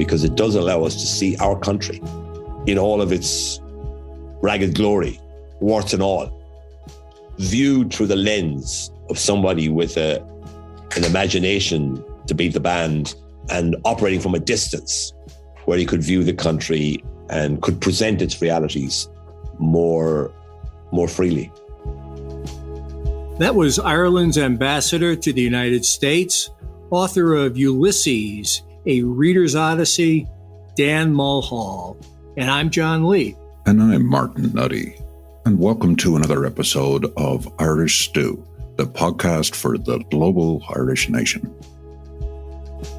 because it does allow us to see our country in all of its ragged glory, warts and all, viewed through the lens of somebody with an imagination to beat the band and operating from a distance where he could view the country and could present its realities more freely. That was Ireland's ambassador to the United States, author of Ulysses, A Reader's Odyssey, Dan Mulhall. And I'm John Lee. And I'm Martin Nutty. And welcome to another episode of Irish Stew, the podcast for the global Irish nation.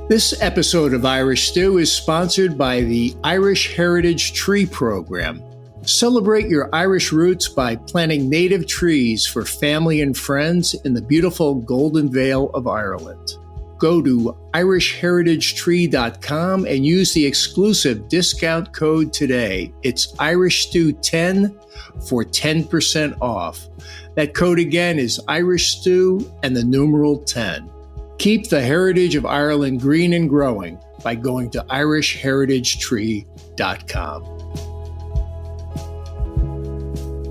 This episode of Irish Stew is sponsored by the Irish Heritage Tree Program. Celebrate your Irish roots by planting native trees for family and friends in the beautiful Golden Vale of Ireland. Go to irishheritagetree.com and use the exclusive discount code today. It's IrishStew10 for 10% off. That code again is IrishStew and the numeral 10. Keep the heritage of Ireland green and growing by going to irishheritagetree.com.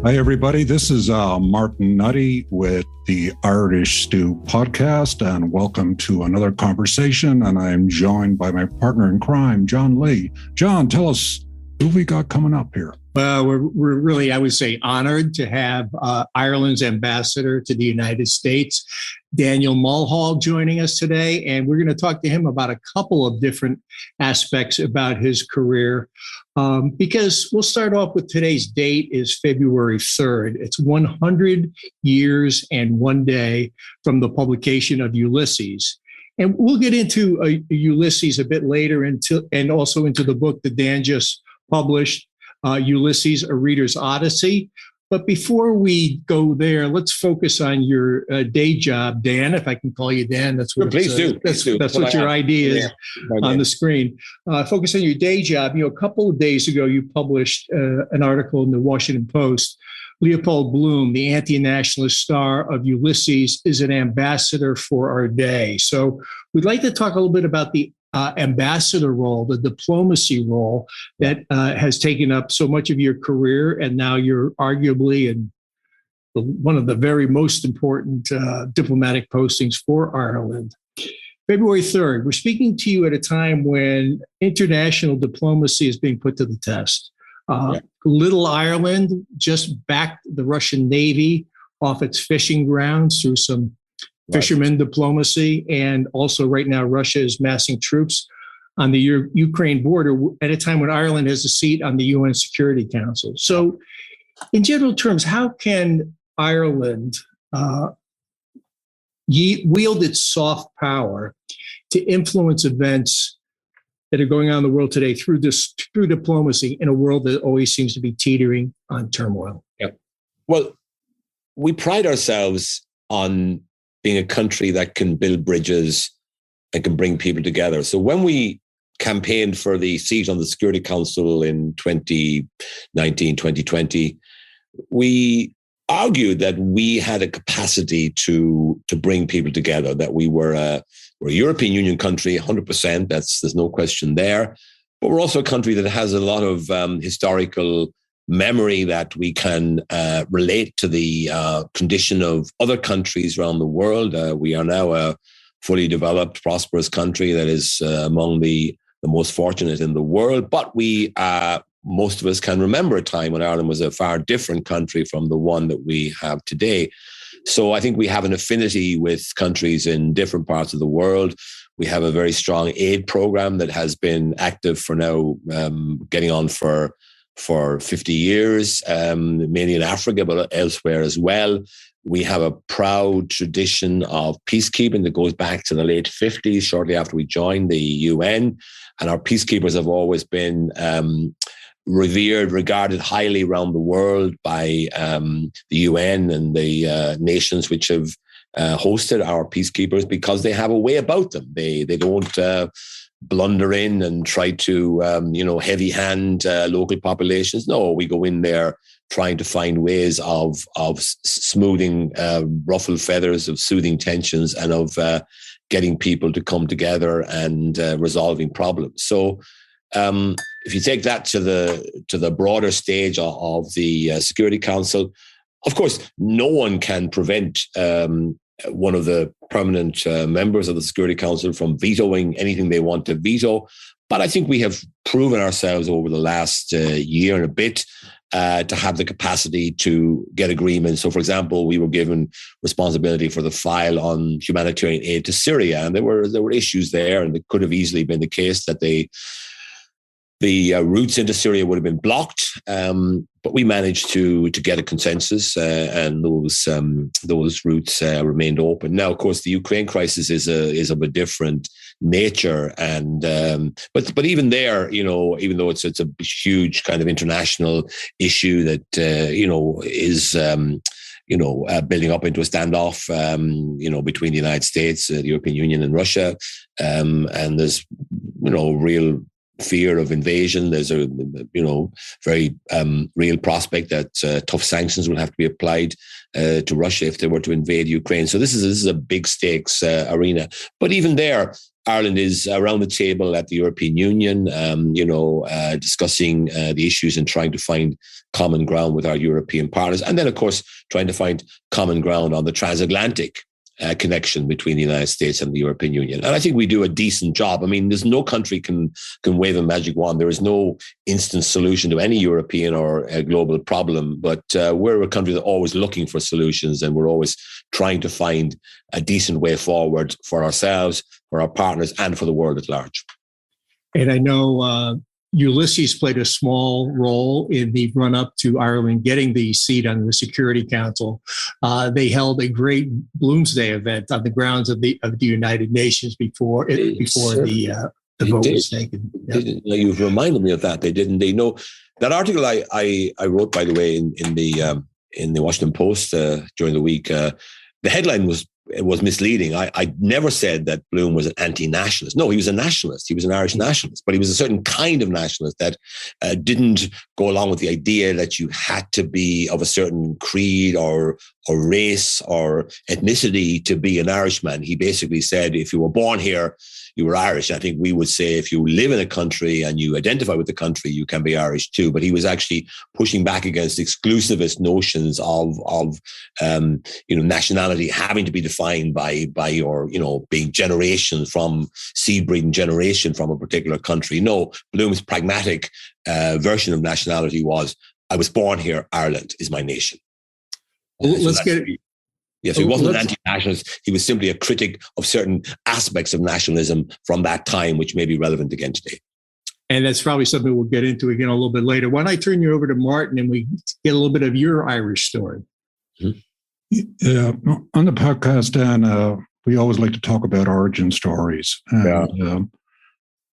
Hi, everybody. This is Martin Nutty with the Irish Stew podcast, and welcome to another conversation. And I'm joined by my partner in crime, John Lee. John, tell us who we got coming up here. Well, we're really, I would say, honored to have Ireland's ambassador to the United States, Daniel Mulhall, joining us today. And we're going to talk to him about a couple of different aspects about his career. Because we'll start off with today's date is February 3rd. It's 100 years and one day from the publication of Ulysses. And we'll get into Ulysses a bit later and also into the book that Dan just published, Ulysses, A Reader's Odyssey. But before we go there, let's focus on your day job, Dan, if I can call you Dan. That's what Please do. That's what your ID is on the screen. Focus on your day job. You know, a couple of days ago, you published an article in the Washington Post. Leopold Bloom, the anti-nationalist star of Ulysses, is an ambassador for our day. So we'd like to talk a little bit about the ambassador role, the diplomacy role that has taken up so much of your career, and now you're arguably in one of the very most important diplomatic postings for Ireland. February 3rd, we're speaking to you at a time when international diplomacy is being put to the test. Little Ireland just backed the Russian Navy off its fishing grounds through some fishermen diplomacy. And also right now, Russia is massing troops on the Ukraine border at a time when Ireland has a seat on the UN Security Council. So in general terms, how can Ireland wield its soft power to influence events that are going on in the world today through diplomacy in a world that always seems to be teetering on turmoil? Yeah. Well, we pride ourselves on being a country that can build bridges and can bring people together. So when we campaigned for the seat on the Security Council in 2019, 2020, we argued that we had a capacity to bring people together, that we're a European Union country, 100%, there's no question there. But we're also a country that has a lot of historical memory that we can relate to the condition of other countries around the world. We are now a fully developed, prosperous country that is among the most fortunate in the world. But we, most of us can remember a time when Ireland was a far different country from the one that we have today. So I think we have an affinity with countries in different parts of the world. We have a very strong aid program that has been active for now, getting on for 50 years, mainly in Africa, but elsewhere as well. We have a proud tradition of peacekeeping that goes back to the late 50s, shortly after we joined the UN. And our peacekeepers have always been revered, regarded highly around the world by the UN and the nations which have hosted our peacekeepers, because they have a way about them. They don't blunder in and try to, heavy hand local populations. No, we go in there trying to find ways of smoothing ruffled feathers, of soothing tensions, and of getting people to come together and resolving problems. So if you take that to the broader stage of the Security Council, of course, no one can prevent one of the permanent members of the Security Council from vetoing anything they want to veto. But I think we have proven ourselves over the last year and a bit to have the capacity to get agreement. So, for example, we were given responsibility for the file on humanitarian aid to Syria, and there were issues there, and it could have easily been the case that the routes into Syria would have been blocked, but we managed to get a consensus, and those routes remained open. Now, of course, the Ukraine crisis is of a different nature, and but even there, even though it's a huge kind of international issue that is building up into a standoff, between the United States, the European Union, and Russia, and there's real fear of invasion. There's a very real prospect that tough sanctions will have to be applied to Russia if they were to invade Ukraine. So this is a big stakes arena. But even there, Ireland is around the table at the European Union, discussing the issues and trying to find common ground with our European partners, and then of course trying to find common ground on the transatlantic connection between the United States and the European Union. And I think we do a decent job. I mean, there's no country can wave a magic wand. There is no instant solution to any European or global problem, but we're a country that's always looking for solutions, and we're always trying to find a decent way forward for ourselves, for our partners, and for the world at large. And I know Ulysses played a small role in the run-up to Ireland getting the seat on the Security Council. They held a great Bloomsday event on the grounds of the United Nations before the vote was taken. Yeah. You've reminded me of that. They didn't. They know that article I wrote, by the way, in the Washington Post during the week. The headline was misleading. I never said that Bloom was an anti-nationalist. No, he was a nationalist. He was an Irish nationalist, but he was a certain kind of nationalist that didn't go along with the idea that you had to be of a certain creed or race or ethnicity to be an Irishman. He basically said, if you were born here, you were Irish. I think we would say if you live in a country and you identify with the country, you can be Irish too. But he was actually pushing back against exclusivist notions of nationality having to be defined by your, being generations from seed breeding generation from a particular country. No, Bloom's pragmatic version of nationality was, I was born here, Ireland is my nation. Let's get it. Yes, he wasn't an anti-nationalist. He was simply a critic of certain aspects of nationalism from that time, which may be relevant again today. And that's probably something we'll get into again a little bit later. Why don't I turn you over to Martin and we get a little bit of your Irish story? Mm-hmm. Yeah, on the podcast, Dan, we always like to talk about origin stories. And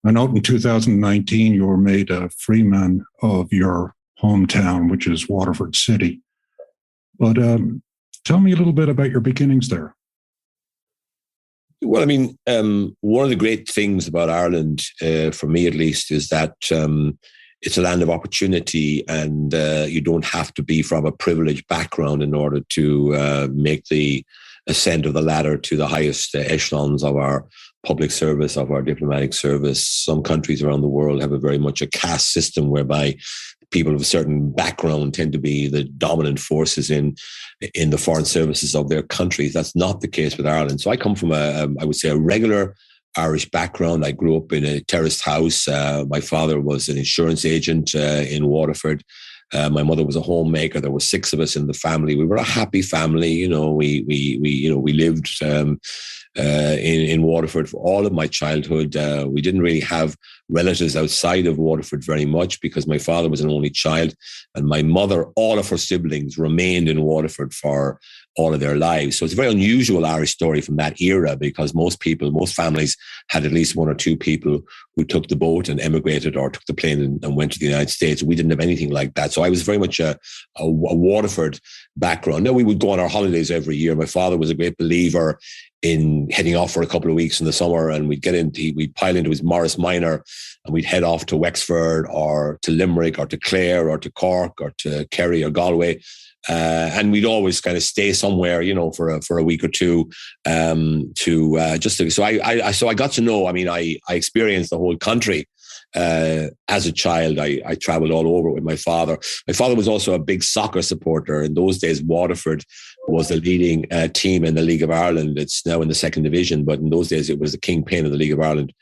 I note in 2019, you were made a freeman of your hometown, which is Waterford City. But tell me a little bit about your beginnings there. Well, I mean, one of the great things about Ireland, for me at least, is that it's a land of opportunity, and you don't have to be from a privileged background in order to make the ascent of the ladder to the highest echelons of our public service, of our diplomatic service. Some countries around the world have a very much a caste system whereby people of a certain background tend to be the dominant forces in the foreign services of their countries. That's not the case with Ireland. So I come from I would say, a regular Irish background. I grew up in a terraced house. My father was an insurance agent in Waterford. My mother was a homemaker. There were 6 of us in the family. We were a happy family. We lived in Waterford for all of my childhood. We didn't really have relatives outside of Waterford very much because my father was an only child, and my mother, all of her siblings remained in Waterford for all of their lives. So it's a very unusual Irish story from that era, because most families had at least 1 or 2 people who took the boat and emigrated or took the plane and went to the United States. We didn't have anything like that. So I was very much a Waterford background. Now, we would go on our holidays every year. My father was a great believer in heading off for a couple of weeks in the summer, and we'd pile into his Morris Minor and we'd head off to Wexford or to Limerick or to Clare or to Cork or to Kerry or Galway. And we'd always kind of stay somewhere, for a week or two, so I got to know. I mean, I experienced the whole country As a child, I traveled all over with my father. My father was also a big soccer supporter. In those days, Waterford was the leading team in the League of Ireland. It's now in the second division, but in those days, it was the kingpin of the League of Ireland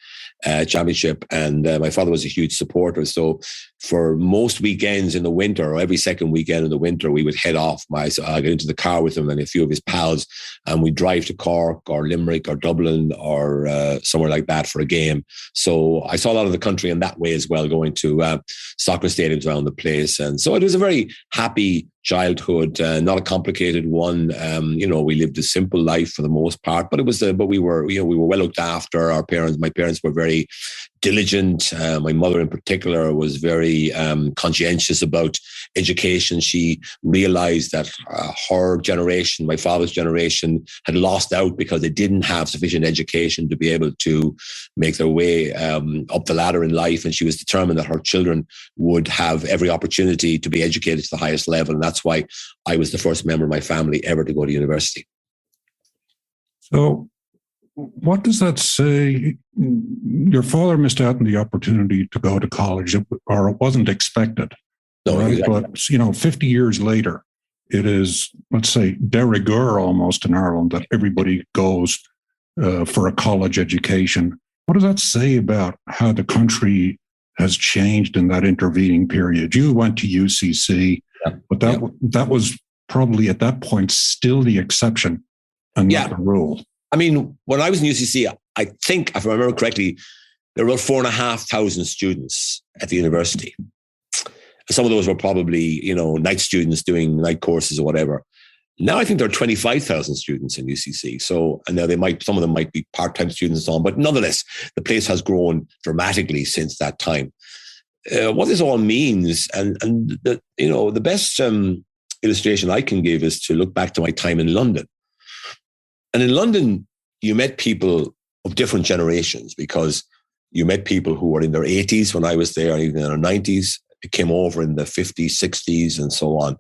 championship. And my father was a huge supporter. So for most weekends in the winter, or every second weekend in the winter, we would head off. I get into the car with him and a few of his pals, and we'd drive to Cork or Limerick or Dublin or somewhere like that for a game. So I saw a lot of the country in that way as well, going to soccer stadiums around the place. And so it was a very happy childhood, not a complicated one. We lived a simple life for the most part, but we were well looked after. My parents were very diligent. My mother in particular was very conscientious about education. She realized that her generation, my father's generation, had lost out because they didn't have sufficient education to be able to make their way up the ladder in life. And she was determined that her children would have every opportunity to be educated to the highest level. And that's why I was the first member of my family ever to go to university. So what does that say? Your father missed out on the opportunity to go to college, or it wasn't expected. No, right? exactly. But 50 years later, it is, let's say, de rigueur almost in Ireland that everybody goes for a college education. What does that say about how the country has changed in that intervening period? You went to UCC, but that was probably at that point still the exception and not the rule. I mean, when I was in UCC, I think, if I remember correctly, there were 4,500 students at the university. Some of those were probably, night students doing night courses or whatever. Now I think there are 25,000 students in UCC. So, and now some of them might be part-time students and so on, but nonetheless, the place has grown dramatically since that time. What this all means, and the best illustration I can give is to look back to my time in London. And in London, you met people of different generations, because you met people who were in their 80s when I was there, even in their 90s. It came over in the 50s, 60s, and so on.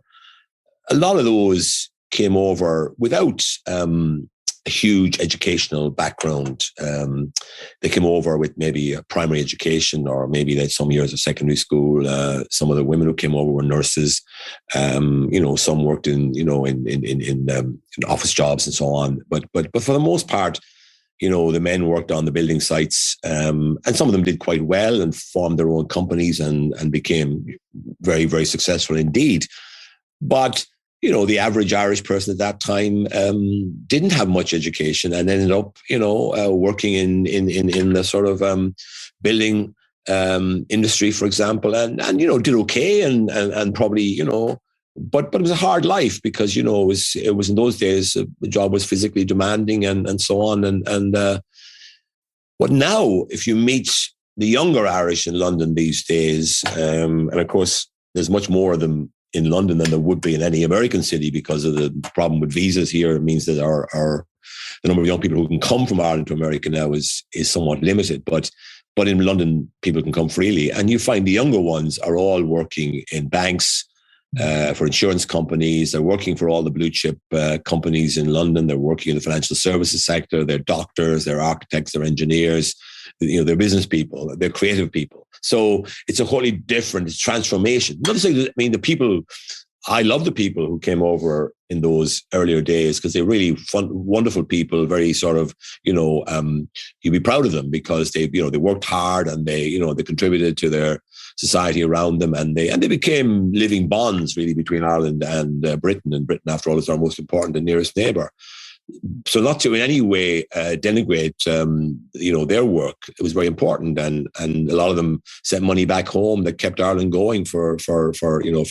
A lot of those came over without a huge educational background. They came over with maybe a primary education, or maybe they had some years of secondary school. Some of the women who came over were nurses. Some worked in office jobs and so on. But for the most part, the men worked on the building sites, and some of them did quite well and formed their own companies and became very, very successful indeed. But the average Irish person at that time didn't have much education and ended up, working in the sort of building industry, for example, and did okay and probably, but it was a hard life because, it was in those days, the job was physically demanding and so on. But now, if you meet the younger Irish in London these days, and of course, there's much more of them in London than there would be in any American city because of the problem with visas here. It means that the number of young people who can come from Ireland to America now is somewhat limited. But in London, people can come freely. And you find the younger ones are all working in banks, for insurance companies. They're working for all the blue chip companies in London. They're working in the financial services sector. They're doctors, they're architects, they're engineers, they're business people, they're creative people. So it's a wholly different transformation. Not to say that, I love the people who came over in those earlier days because they're really wonderful people, very sort of, you'd be proud of them because they worked hard and they contributed to their society around them, and they became living bonds really between Ireland and Britain. And Britain, after all, is our most important and nearest neighbour. So not to in any way denigrate, their work. It was very important, and a lot of them sent money back home that kept Ireland going for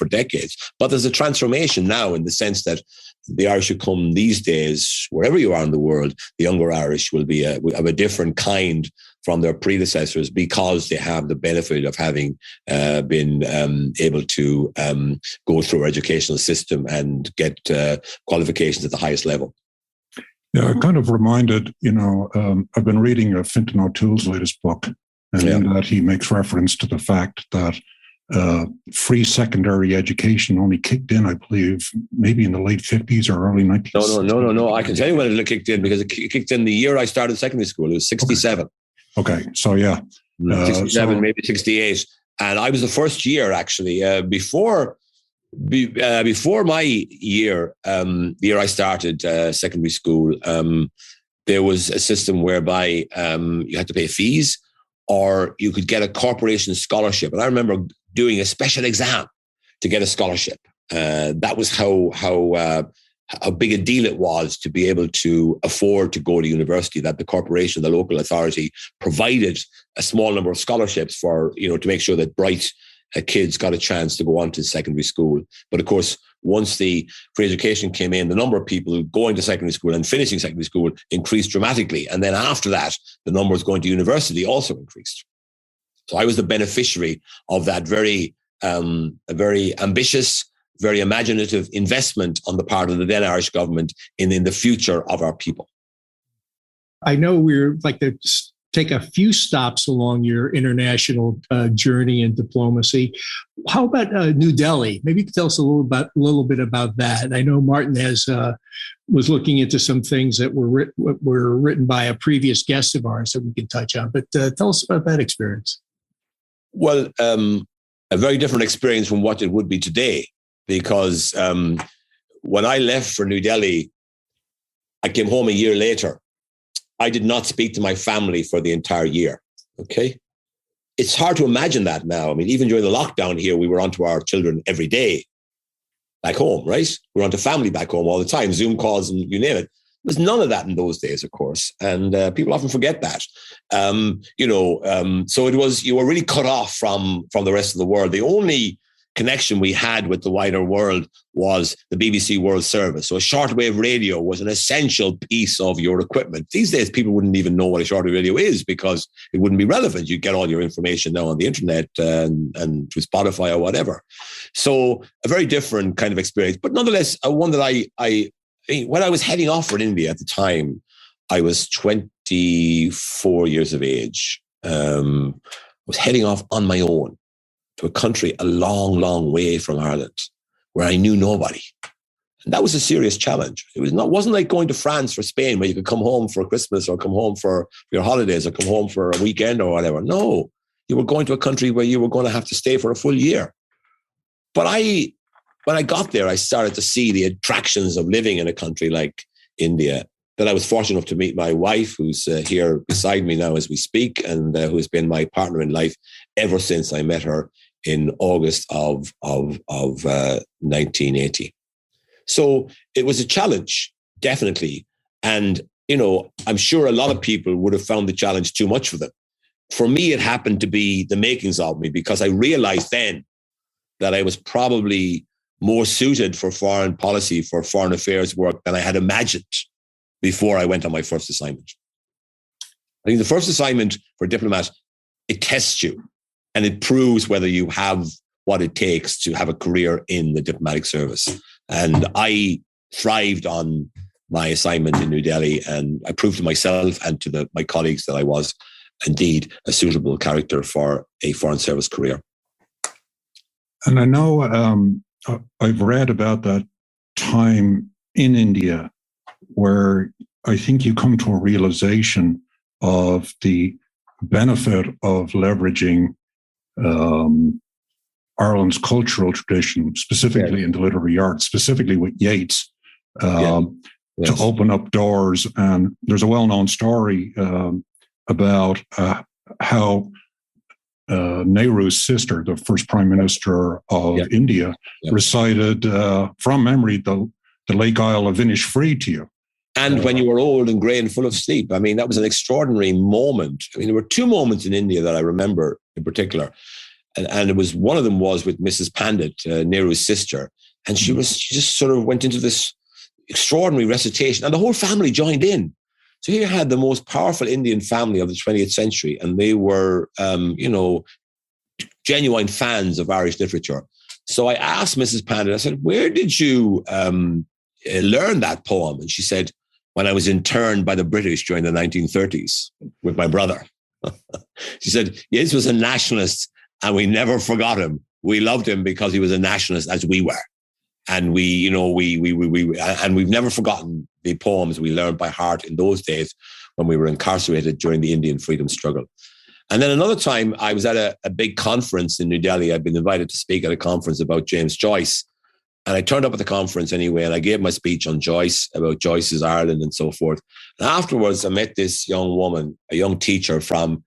decades. But there's a transformation now in the sense that the Irish who come these days, wherever you are in the world, the younger Irish will be of a different kind from their predecessors because they have the benefit of having been able to go through our educational system and get qualifications at the highest level. Yeah, it kind of reminded, I've been reading Fintan O'Toole's latest book, and in that he makes reference to the fact that free secondary education only kicked in, I believe, maybe in the late 50s or early 1960s. No. I can tell you when it kicked in because it kicked in the year I started secondary school. It was 67. Okay. So, yeah. 67, maybe 68. And I was the first year, actually, before my year, the year I started secondary school, there was a system whereby you had to pay fees, or you could get a corporation scholarship. And I remember doing a special exam to get a scholarship. That was how big a deal it was to be able to afford to go to university, that the corporation, the local authority, provided a small number of scholarships for, to make sure that bright kids got a chance to go on to secondary school. But of course, once the free education came in, the number of people going to secondary school and finishing secondary school increased dramatically. And then after that, the numbers going to university also increased. So I was the beneficiary of that very ambitious, very imaginative investment on the part of the then Irish government in the future of our people. I know we're like to take a few stops along your international journey in diplomacy. How about New Delhi? Maybe you could tell us a little bit about that. I know Martin was looking into some things that were written by a previous guest of ours that we can touch on. But tell us about that experience. Well, a very different experience from what it would be today, because when I left for New Delhi, I came home a year later. I did not speak to my family for the entire year. Okay. It's hard to imagine that now. I mean, even during the lockdown here, we were onto our children every day back home, right? We were onto family back home all the time, Zoom calls and you name it. There was none of that in those days, of course. And people often forget that. So it was, you were really cut off from the rest of the world. The only connection we had with the wider world was the BBC World Service. So a shortwave radio was an essential piece of your equipment. These days, people wouldn't even know what a shortwave radio is because it wouldn't be relevant. You get all your information now on the internet and through Spotify or whatever. So a very different kind of experience, but nonetheless, one that when I was heading off for India at the time, I was 24 years of age. I was heading off on my own to a country a long, long way from Ireland, where I knew nobody. And that was a serious challenge. Wasn't like going to France or Spain, where you could come home for Christmas or come home for your holidays or come home for a weekend or whatever. No, you were going to a country where you were going to have to stay for a full year. But when I got there, I started to see the attractions of living in a country like India. Then I was fortunate enough to meet my wife, who's here beside me now as we speak, and who has been my partner in life ever since I met her in August of 1980. So it was a challenge, definitely. And, I'm sure a lot of people would have found the challenge too much for them. For me, it happened to be the makings of me, because I realized then that I was probably more suited for foreign policy, for foreign affairs work than I had imagined before I went on my first assignment. I think the first assignment for a diplomat, it tests you and it proves whether you have what it takes to have a career in the diplomatic service. And I thrived on my assignment in New Delhi, and I proved to myself and to my colleagues that I was indeed a suitable character for a foreign service career. And I know I've read about that time in India where I think you come to a realization of the benefit of leveraging Ireland's cultural tradition, specifically in the literary arts, specifically with Yeats, to open up doors. And there's a well-known story about how Nehru's sister, the first prime minister of India, recited from memory the Lake Isle of Innisfree to you. And when you were old and grey and full of sleep. I mean, that was an extraordinary moment. I mean, there were two moments in India that I remember in particular. And it was, one of them was with Mrs. Pandit, Nehru's sister. And she just sort of went into this extraordinary recitation, and the whole family joined in. So here you had the most powerful Indian family of the 20th century, and they were, genuine fans of Irish literature. So I asked Mrs. Pandit, I said, where did you learn that poem? And she said, when I was interned by the British during the 1930s with my brother. She said, Yeats was a nationalist, and we never forgot him. We loved him because he was a nationalist, as we were. And we've never forgotten the poems we learned by heart in those days when we were incarcerated during the Indian freedom struggle. And then another time I was at a big conference in New Delhi. I'd been invited to speak at a conference about James Joyce. And I turned up at the conference anyway, and I gave my speech on Joyce, about Joyce's Ireland and so forth. And afterwards, I met this young woman, a young teacher from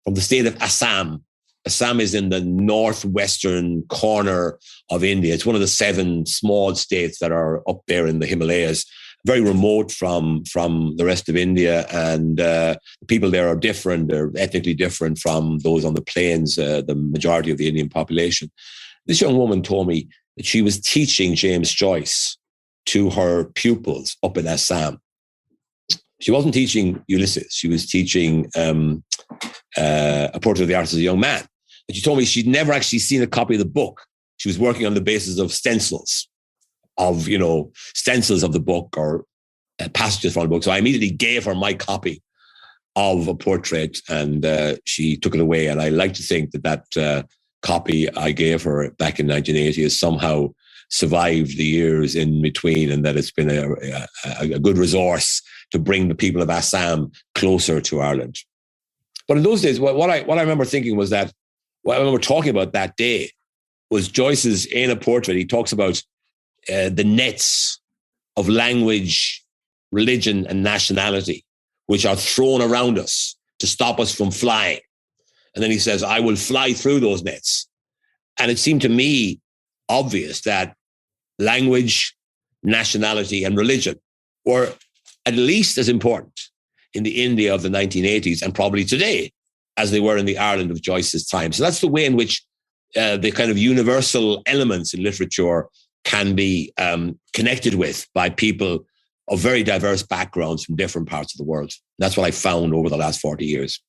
the state of Assam. Assam is in the northwestern corner of India. It's one of the 7 small states that are up there in the Himalayas, very remote from the rest of India. And the people there are different. They're ethnically different from those on the plains, the majority of the Indian population. This young woman told me that she was teaching James Joyce to her pupils up in Assam. She wasn't teaching Ulysses. She was teaching A Portrait of the Artist as a Young Man. And she told me she'd never actually seen a copy of the book. She was working on the basis of stencils of the book or passages from the book. So I immediately gave her my copy of A Portrait, and she took it away. And I like to think that copy I gave her back in 1980 has somehow survived the years in between, and that it's been a good resource to bring the people of Assam closer to Ireland. But in those days, what I remember thinking was that, what I remember talking about that day was Joyce's in A Portrait. He talks about the nets of language, religion, and nationality, which are thrown around us to stop us from flying. And then he says, I will fly through those nets. And it seemed to me obvious that language, nationality, and religion were at least as important in the India of the 1980s and probably today as they were in the Ireland of Joyce's time. So that's the way in which the kind of universal elements in literature can be connected with by people of very diverse backgrounds from different parts of the world. That's what I found over the last 40 years.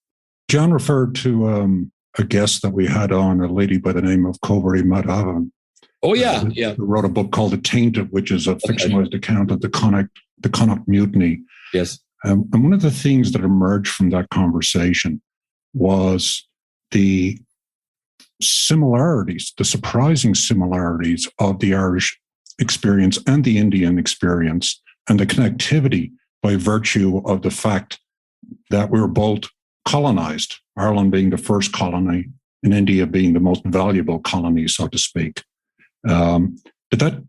John referred to a guest that we had on, a lady by the name of Kaveri Madhavan. Oh, yeah, Who wrote a book called The Tainted, which is a fictionalized account of the Connaught Mutiny. Yes. And one of the things that emerged from that conversation was the similarities, the surprising similarities of the Irish experience and the Indian experience, and the connectivity by virtue of the fact that we were both colonized, Ireland being the first colony and India being the most valuable colony, so to speak. Did that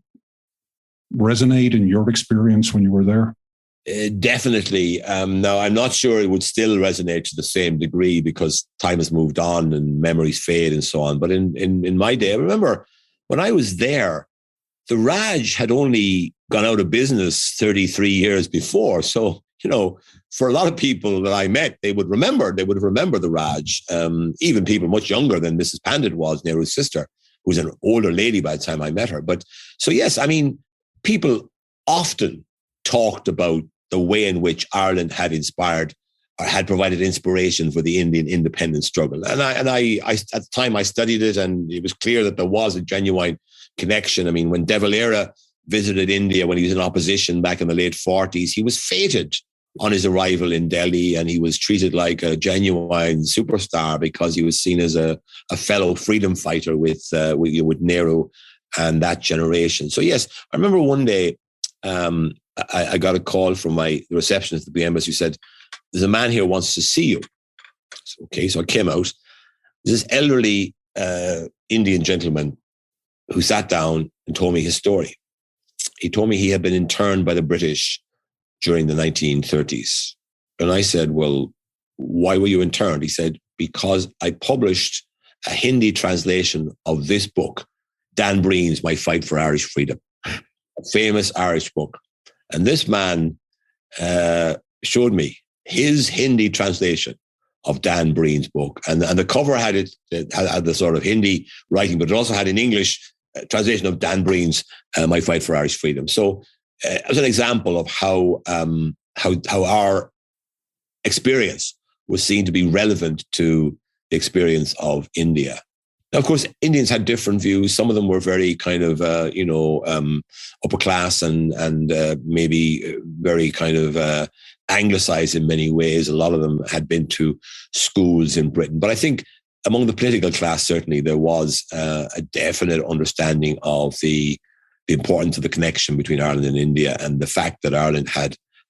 resonate in your experience when you were there? Definitely. Now, I'm not sure it would still resonate to the same degree because time has moved on and memories fade and so on. But in my day, I remember when I was there, the Raj had only gone out of business 33 years before. So, for a lot of people that I met, they would remember the Raj. Even people much younger than Mrs. Pandit was, Nehru's sister, who was an older lady by the time I met her. But so, yes, I mean, people often talked about the way in which Ireland had inspired or had provided inspiration for the Indian independence struggle. And I at the time I studied it, and it was clear that there was a genuine connection. I mean, when De Valera visited India when he was in opposition back in the late 40s, he was feted on his arrival in Delhi, and he was treated like a genuine superstar because he was seen as a fellow freedom fighter with Nehru and that generation. So yes, I remember one day I got a call from the receptionist at the embassy who said, "There's a man here who wants to see you." Okay, so I came out. There's this elderly Indian gentleman who sat down and told me his story. He told me he had been interned by the British during the 1930s. And I said, "Well, why were you interned?" He said, "Because I published a Hindi translation of this book, Dan Breen's My Fight for Irish Freedom," a famous Irish book. And this man showed me his Hindi translation of Dan Breen's book. And the cover had had the sort of Hindi writing, but it also had an English translation of Dan Breen's My Fight for Irish Freedom. So as an example of how our experience was seen to be relevant to the experience of India. Now, of course, Indians had different views. Some of them were very kind of, upper class and maybe very kind of anglicized in many ways. A lot of them had been to schools in Britain. But I think among the political class, certainly there was a definite understanding of the importance of the connection between Ireland and India, and the fact that Ireland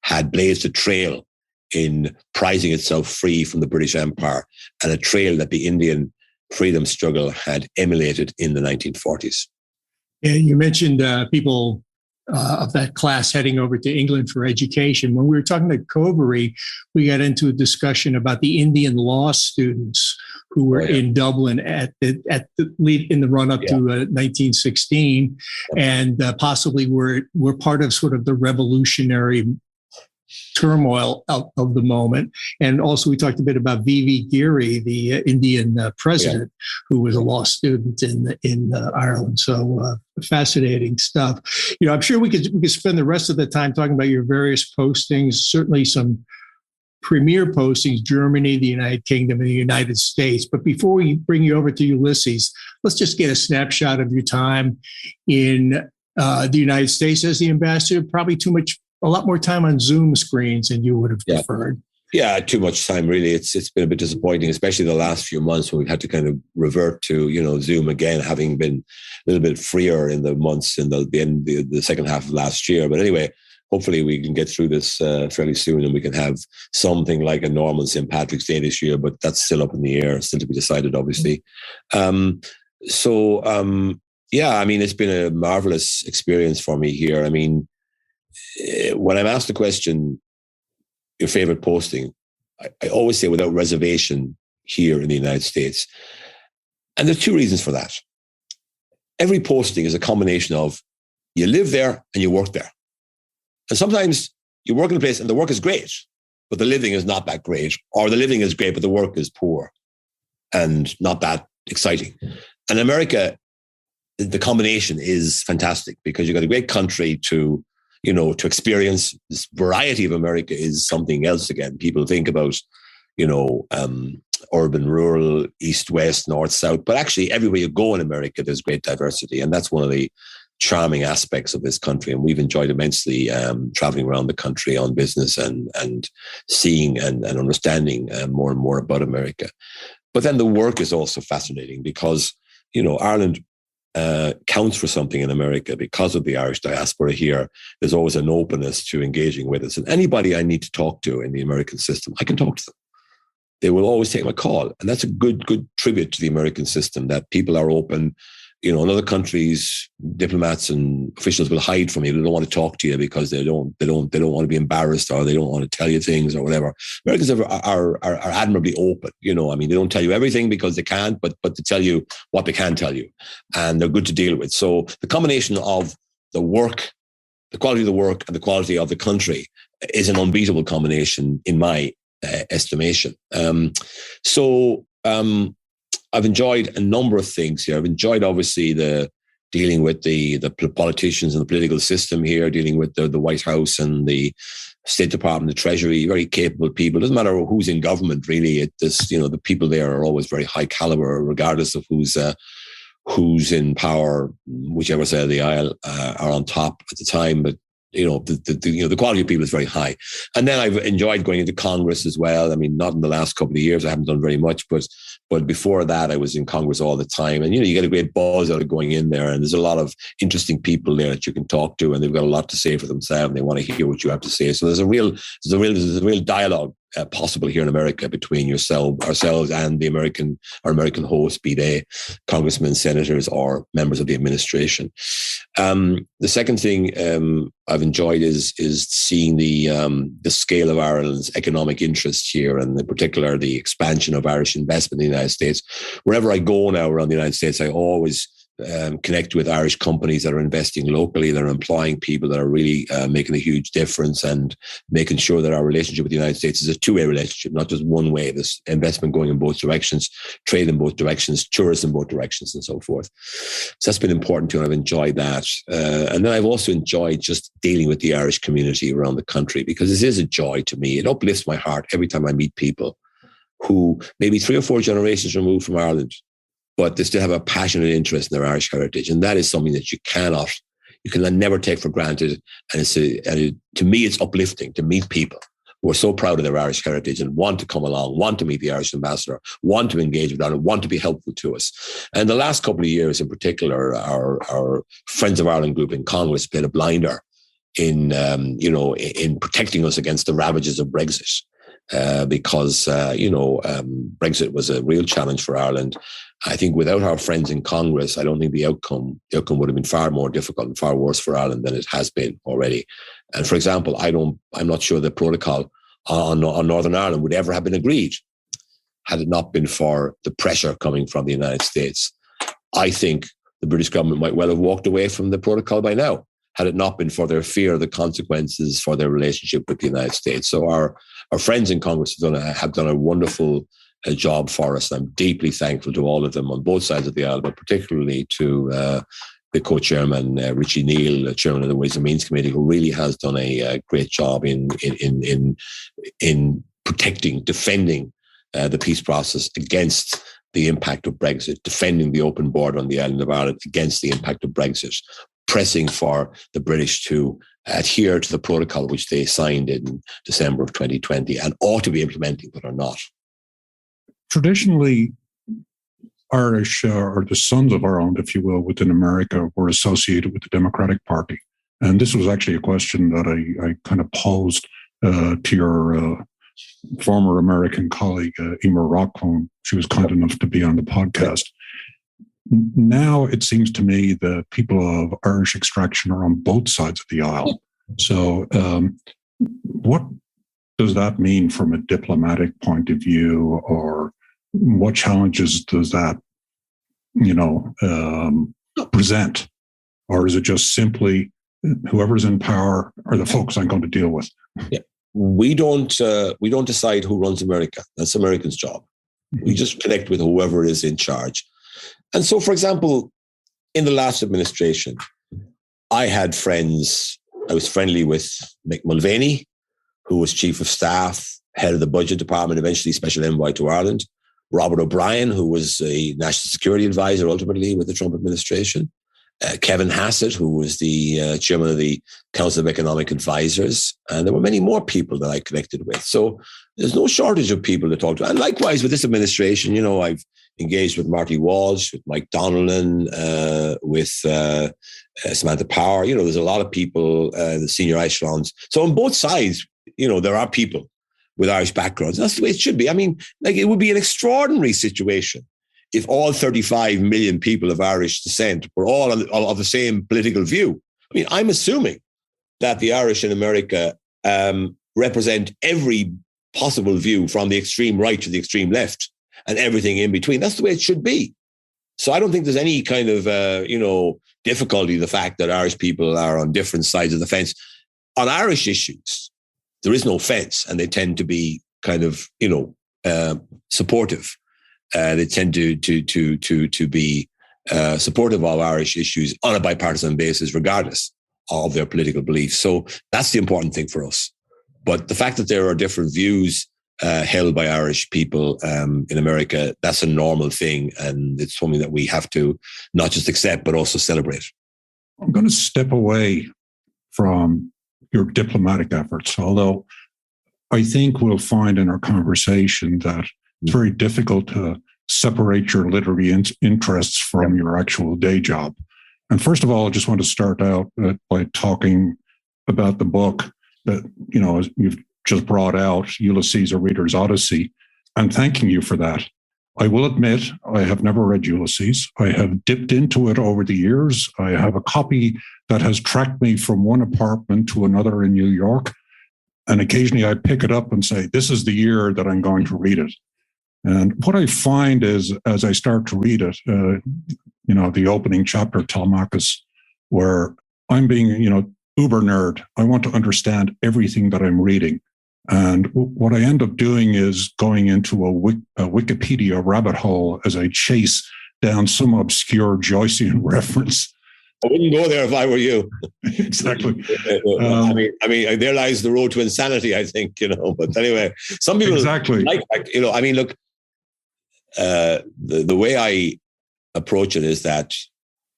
had blazed a trail in prizing itself free from the British Empire, and a trail that the Indian freedom struggle had emulated in the 1940s. And you mentioned people of that class heading over to England for education. When we were talking to Covery, we got into a discussion about the Indian law students who were in Dublin in the run up to 1916, and possibly were part of sort of the revolutionary turmoil of the moment. And also we talked a bit about V.V. Geary, the Indian president, who was a law student in Ireland. So fascinating stuff. You know, I'm sure we could spend the rest of the time talking about your various postings, certainly some premier postings, Germany, the United Kingdom, and the United States. But before we bring you over to Ulysses, let's just get a snapshot of your time in the United States as the ambassador. Probably a lot more time on Zoom screens than you would have preferred. Yeah, too much time, really. It's been a bit disappointing, especially the last few months when we've had to kind of revert to, Zoom again, having been a little bit freer in the months in the second half of last year. But anyway, hopefully we can get through this fairly soon and we can have something like a normal St. Patrick's Day this year, but that's still up in the air, still to be decided, obviously. It's been a marvelous experience for me here. I mean, when I'm asked the question, your favorite posting, I always say without reservation here in the United States. And there's two reasons for that. Every posting is a combination of you live there and you work there. And sometimes you work in a place and the work is great, but the living is not that great, or the living is great, but the work is poor and not that exciting. And America, the combination is fantastic because you've got a great country to experience. This variety of America is something else again. People think about, urban, rural, east, west, north, south, but actually everywhere you go in America, there's great diversity. And that's one of the charming aspects of this country. And we've enjoyed immensely traveling around the country on business and seeing and understanding more and more about America. But then the work is also fascinating because, Ireland counts for something in America because of the Irish diaspora here. There's always an openness to engaging with us. And anybody I need to talk to in the American system, I can talk to them. They will always take my call. And that's a good tribute to the American system, that people are open. In other countries, diplomats and officials will hide from you. They don't want to talk to you because they don't want to be embarrassed, or they don't want to tell you things or whatever. Americans are admirably open. They don't tell you everything because they can't, but to tell you what they can tell you, and they're good to deal with. So the combination of the work, the quality of the work, and the quality of the country is an unbeatable combination in my estimation. I've enjoyed a number of things here. I've enjoyed, obviously, the dealing with the politicians and the political system here, dealing with the White House and the State Department, the Treasury, very capable people. It doesn't matter who's in government, really. The people there are always very high caliber, regardless of who's in power, whichever side of the aisle are on top at the time. But the quality of people is very high. And then I've enjoyed going into Congress as well. I mean, not in the last couple of years. I haven't done very much, but before that, I was in Congress all the time. And, you get a great buzz out of going in there. And there's a lot of interesting people there that you can talk to, and they've got a lot to say for themselves. And they want to hear what you have to say. So there's a real dialogue possible here in America between ourselves and our American hosts, be they congressmen, senators, or members of the administration. The second thing I've enjoyed is seeing the scale of Ireland's economic interests here, and in particular the expansion of Irish investment in the United States. Wherever I go now around the United States, I always connect with Irish companies that are investing locally, that are employing people, that are really making a huge difference, and making sure that our relationship with the United States is a two-way relationship, not just one way. There's investment going in both directions, trade in both directions, tourism in both directions, and so forth. So that's been important too, and I've enjoyed that. And then I've also enjoyed just dealing with the Irish community around the country, because this is a joy to me. It uplifts my heart every time I meet people who maybe 3 or 4 generations removed from Ireland, but they still have a passionate interest in their Irish heritage. And that is something that you can never take for granted. And to me, it's uplifting to meet people who are so proud of their Irish heritage and want to come along, want to meet the Irish ambassador, want to engage with Ireland, want to be helpful to us. And the last couple of years in particular, our Friends of Ireland group in Congress played a blinder in protecting us against the ravages of Brexit. because Brexit was a real challenge for Ireland. I think without our friends in Congress, I don't think the outcome would have been far more difficult and far worse for Ireland than it has been already. And for example, I'm not sure the protocol on Northern Ireland would ever have been agreed had it not been for the pressure coming from the United States. I think the British government might well have walked away from the protocol by now, had it not been for their fear of the consequences for their relationship with the United States. So our friends in Congress have done a wonderful job for us. I'm deeply thankful to all of them on both sides of the aisle, but particularly to the co-chairman, Richie Neal, chairman of the Ways and Means Committee, who really has done a great job in protecting, defending the peace process against the impact of Brexit, defending the open border on the island of Ireland against the impact of Brexit, pressing for the British to adhere to the protocol which they signed in December of 2020 and ought to be implementing, but are not. Traditionally, Irish, or the sons of Ireland, if you will, within America, were associated with the Democratic Party. And this was actually a question that I kind of posed to your former American colleague, Emer Rockcombe. She was kind enough to be on the podcast. Now it seems to me that people of Irish extraction are on both sides of the aisle. So what does that mean from a diplomatic point of view, or what challenges does that, present? Or is it just simply whoever's in power are the folks I'm going to deal with? Yeah. We don't decide who runs America. That's Americans' job. We just connect with whoever is in charge. And so, for example, in the last administration, I had friends. I was friendly with Mick Mulvaney, who was chief of staff, head of the budget department, eventually special envoy to Ireland. Robert O'Brien, who was a national security advisor ultimately with the Trump administration. Kevin Hassett, who was the chairman of the Council of Economic Advisors. And there were many more people that I connected with. So there's no shortage of people to talk to. And likewise with this administration, I've engaged with Marty Walsh, with Mike Donnellan, with Samantha Power. There's a lot of people, the senior echelons. So on both sides, there are people with Irish backgrounds. That's the way it should be. I mean, it would be an extraordinary situation if all 35 million people of Irish descent were all of the same political view. I mean, I'm assuming that the Irish in America represent every possible view from the extreme right to the extreme left and everything in between. That's the way it should be. So I don't think there's any kind of, difficulty, the fact that Irish people are on different sides of the fence. On Irish issues, there is no fence, and they tend to be kind of, supportive. They tend to be supportive of Irish issues on a bipartisan basis, regardless of their political beliefs. So that's the important thing for us. But the fact that there are different views held by Irish people in America, that's a normal thing. And it's something that we have to not just accept, but also celebrate. I'm going to step away from your diplomatic efforts, although I think we'll find in our conversation that it's very difficult to separate your literary interests from your actual day job. And first of all, I just want to start out by talking about the book that, you've just brought out, Ulysses, a Reader's Odyssey, and thanking you for that. I will admit, I have never read Ulysses. I have dipped into it over the years. I have a copy that has tracked me from one apartment to another in New York. And occasionally I pick it up and say, this is the year that I'm going to read it. And what I find is, as I start to read it, the opening chapter, Telemachus, where I'm being, uber nerd. I want to understand everything that I'm reading. And what I end up doing is going into a Wikipedia rabbit hole as I chase down some obscure Joycean reference. I wouldn't go there if I were you. Exactly. I mean, there lies the road to insanity, I think, But anyway, some people exactly. Look, the way I approach it is that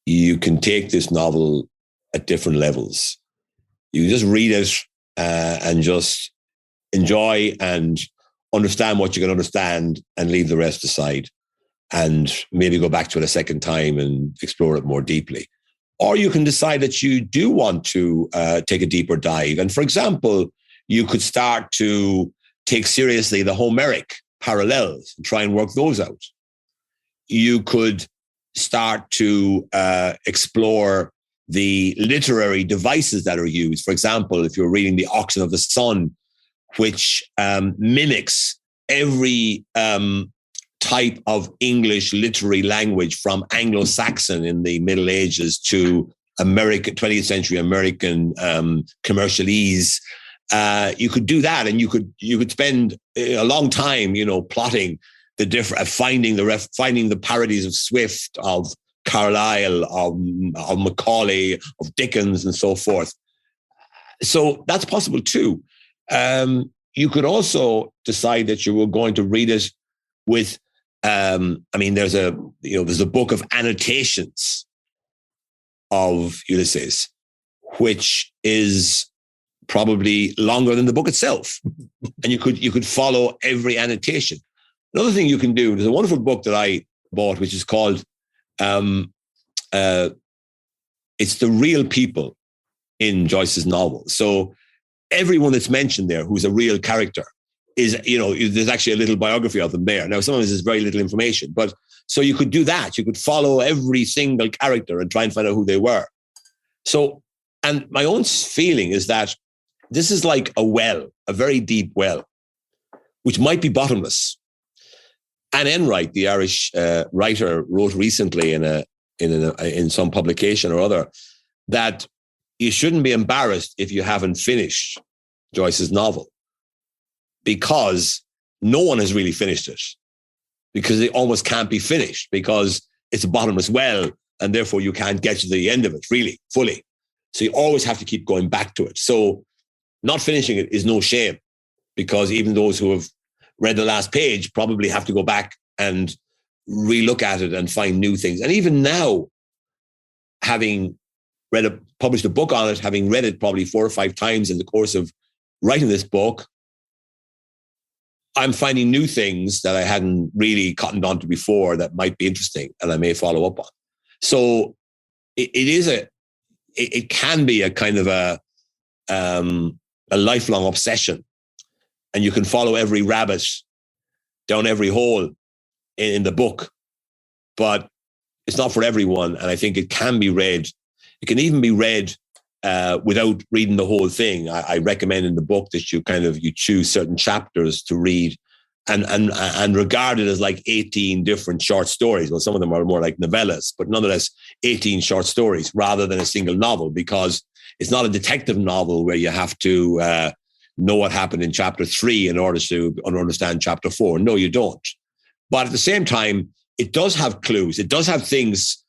you can take this novel at different levels. You just read it and just enjoy and understand what you can understand and leave the rest aside, and maybe go back to it a second time and explore it more deeply. Or you can decide that you do want to take a deeper dive. And for example, you could start to take seriously the Homeric parallels and try and work those out. You could start to explore the literary devices that are used. For example, if you're reading The Oxen of the Sun, which mimics every type of English literary language from Anglo-Saxon in the Middle Ages to American 20th century American commercialese. You could do that, and you could spend a long time, plotting the different, finding the parodies of Swift, of Carlyle, of Macaulay, of Dickens, and so forth. So that's possible too. You could also decide that you were going to read it with. There's a book of annotations of Ulysses, which is probably longer than the book itself, and you could follow every annotation. Another thing you can do, there's a wonderful book that I bought, which is called it's the real people in Joyce's novel. So everyone that's mentioned there who's a real character is, there's actually a little biography of them there. Now, some of this is very little information, but so you could do that. You could follow every single character and try and find out who they were. So, and my own feeling is that this is like a well, a very deep well, which might be bottomless. Anne Enright, the Irish writer, wrote recently in some publication or other that you shouldn't be embarrassed if you haven't finished Joyce's novel, because no one has really finished it, because it almost can't be finished, because it's a bottomless well, and therefore you can't get to the end of it really fully. So you always have to keep going back to it. So not finishing it is no shame, because even those who have read the last page probably have to go back and relook at it and find new things. And even now, having published a book on it, having read it probably 4 or 5 times in the course of writing this book, I'm finding new things that I hadn't really cottoned on to before that might be interesting and I may follow up on. So it can be a kind of a lifelong obsession, and you can follow every rabbit down every hole in the book, but it's not for everyone. And I think it can be read. It can even be read without reading the whole thing. I recommend in the book that you choose certain chapters to read and regard it as like 18 different short stories. Well, some of them are more like novellas, but nonetheless, 18 short stories rather than a single novel, because it's not a detective novel where you have to know what happened in chapter 3 in order to understand chapter 4. No, you don't. But at the same time, it does have clues. It does have things,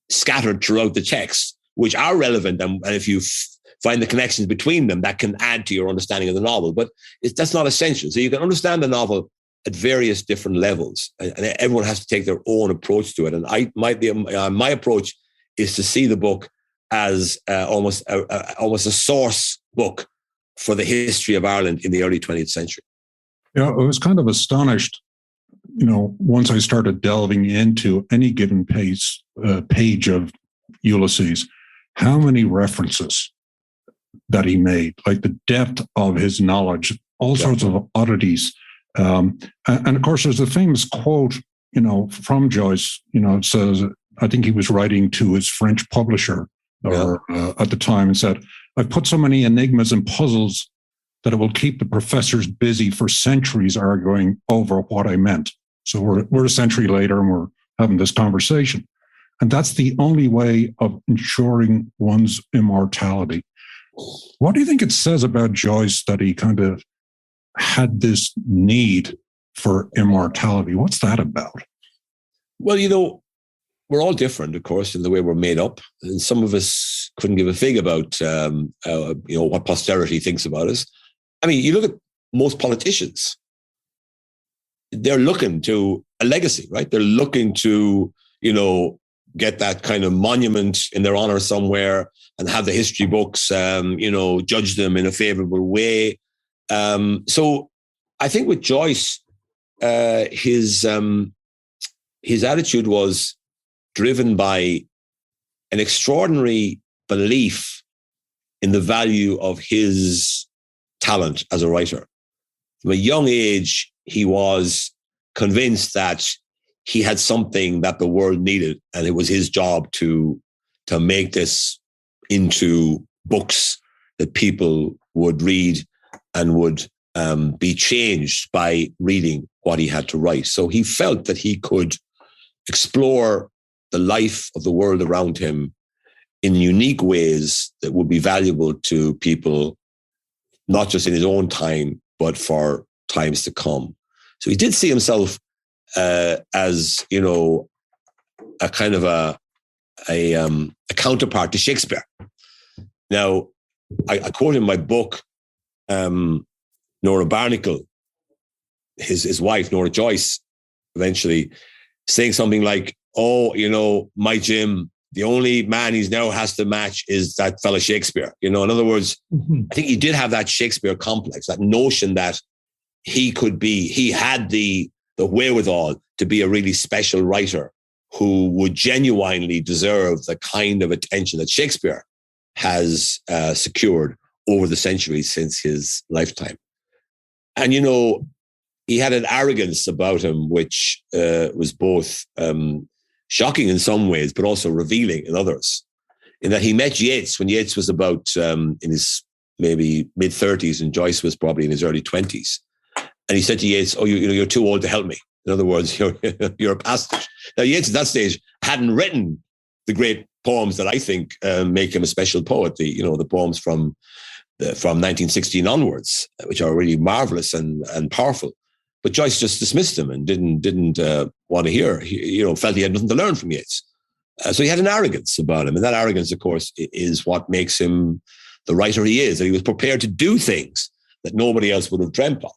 scattered throughout the text, which are relevant. And if you find the connections between them, that can add to your understanding of the novel. But that's not essential. So you can understand the novel at various different levels, and everyone has to take their own approach to it. And my approach is to see the book as almost a source book for the history of Ireland in the early 20th century. Yeah, I was kind of astonished, once I started delving into any given page of Ulysses, how many references that he made, like the depth of his knowledge, all sorts of oddities. And of course, there's a famous quote, from Joyce, it says, I think he was writing to his French publisher at the time, and said, I've put so many enigmas and puzzles that it will keep the professors busy for centuries arguing over what I meant. So we're a century later and we're having this conversation. And that's the only way of ensuring one's immortality. What do you think it says about Joyce that he kind of had this need for immortality? What's that about? Well, we're all different, of course, in the way we're made up. And some of us couldn't give a fig about, what posterity thinks about us. I mean, you look at most politicians, they're looking to a legacy, right? They're looking to, get that kind of monument in their honor somewhere and have the history books, judge them in a favorable way. So I think with Joyce, his attitude was driven by an extraordinary belief in the value of his talent as a writer. From a young age, he was convinced that he had something that the world needed, and it was his job to make this into books that people would read and would be changed by reading what he had to write. So he felt that he could explore the life of the world around him in unique ways that would be valuable to people, not just in his own time, but for times to come. So he did see himself as, you know, a kind of a counterpart to Shakespeare. Now, I quote in my book, Nora Barnacle, his wife, Nora Joyce, eventually saying something like, oh, you know, my Jim, the only man he's now has to match is that fella Shakespeare. You know, in other words, I think he did have that Shakespeare complex, that notion that he had the wherewithal to be a really special writer who would genuinely deserve the kind of attention that Shakespeare has secured over the centuries since his lifetime. And, you know, he had an arrogance about him, which was both shocking in some ways, but also revealing in others, in that he met Yeats when Yeats was about in his maybe mid-30s and Joyce was probably in his early 20s. And he said to Yeats, oh, you're too old to help me. In other words, you're a pastiche. Now, Yeats at that stage hadn't written the great poems that I think make him a special poet, the poems from 1916 onwards, which are really marvelous and powerful. But Joyce just dismissed him and didn't want to hear. He, felt he had nothing to learn from Yeats. So he had an arrogance about him. And that arrogance, of course, is what makes him the writer he is. That he was prepared to do things that nobody else would have dreamt of.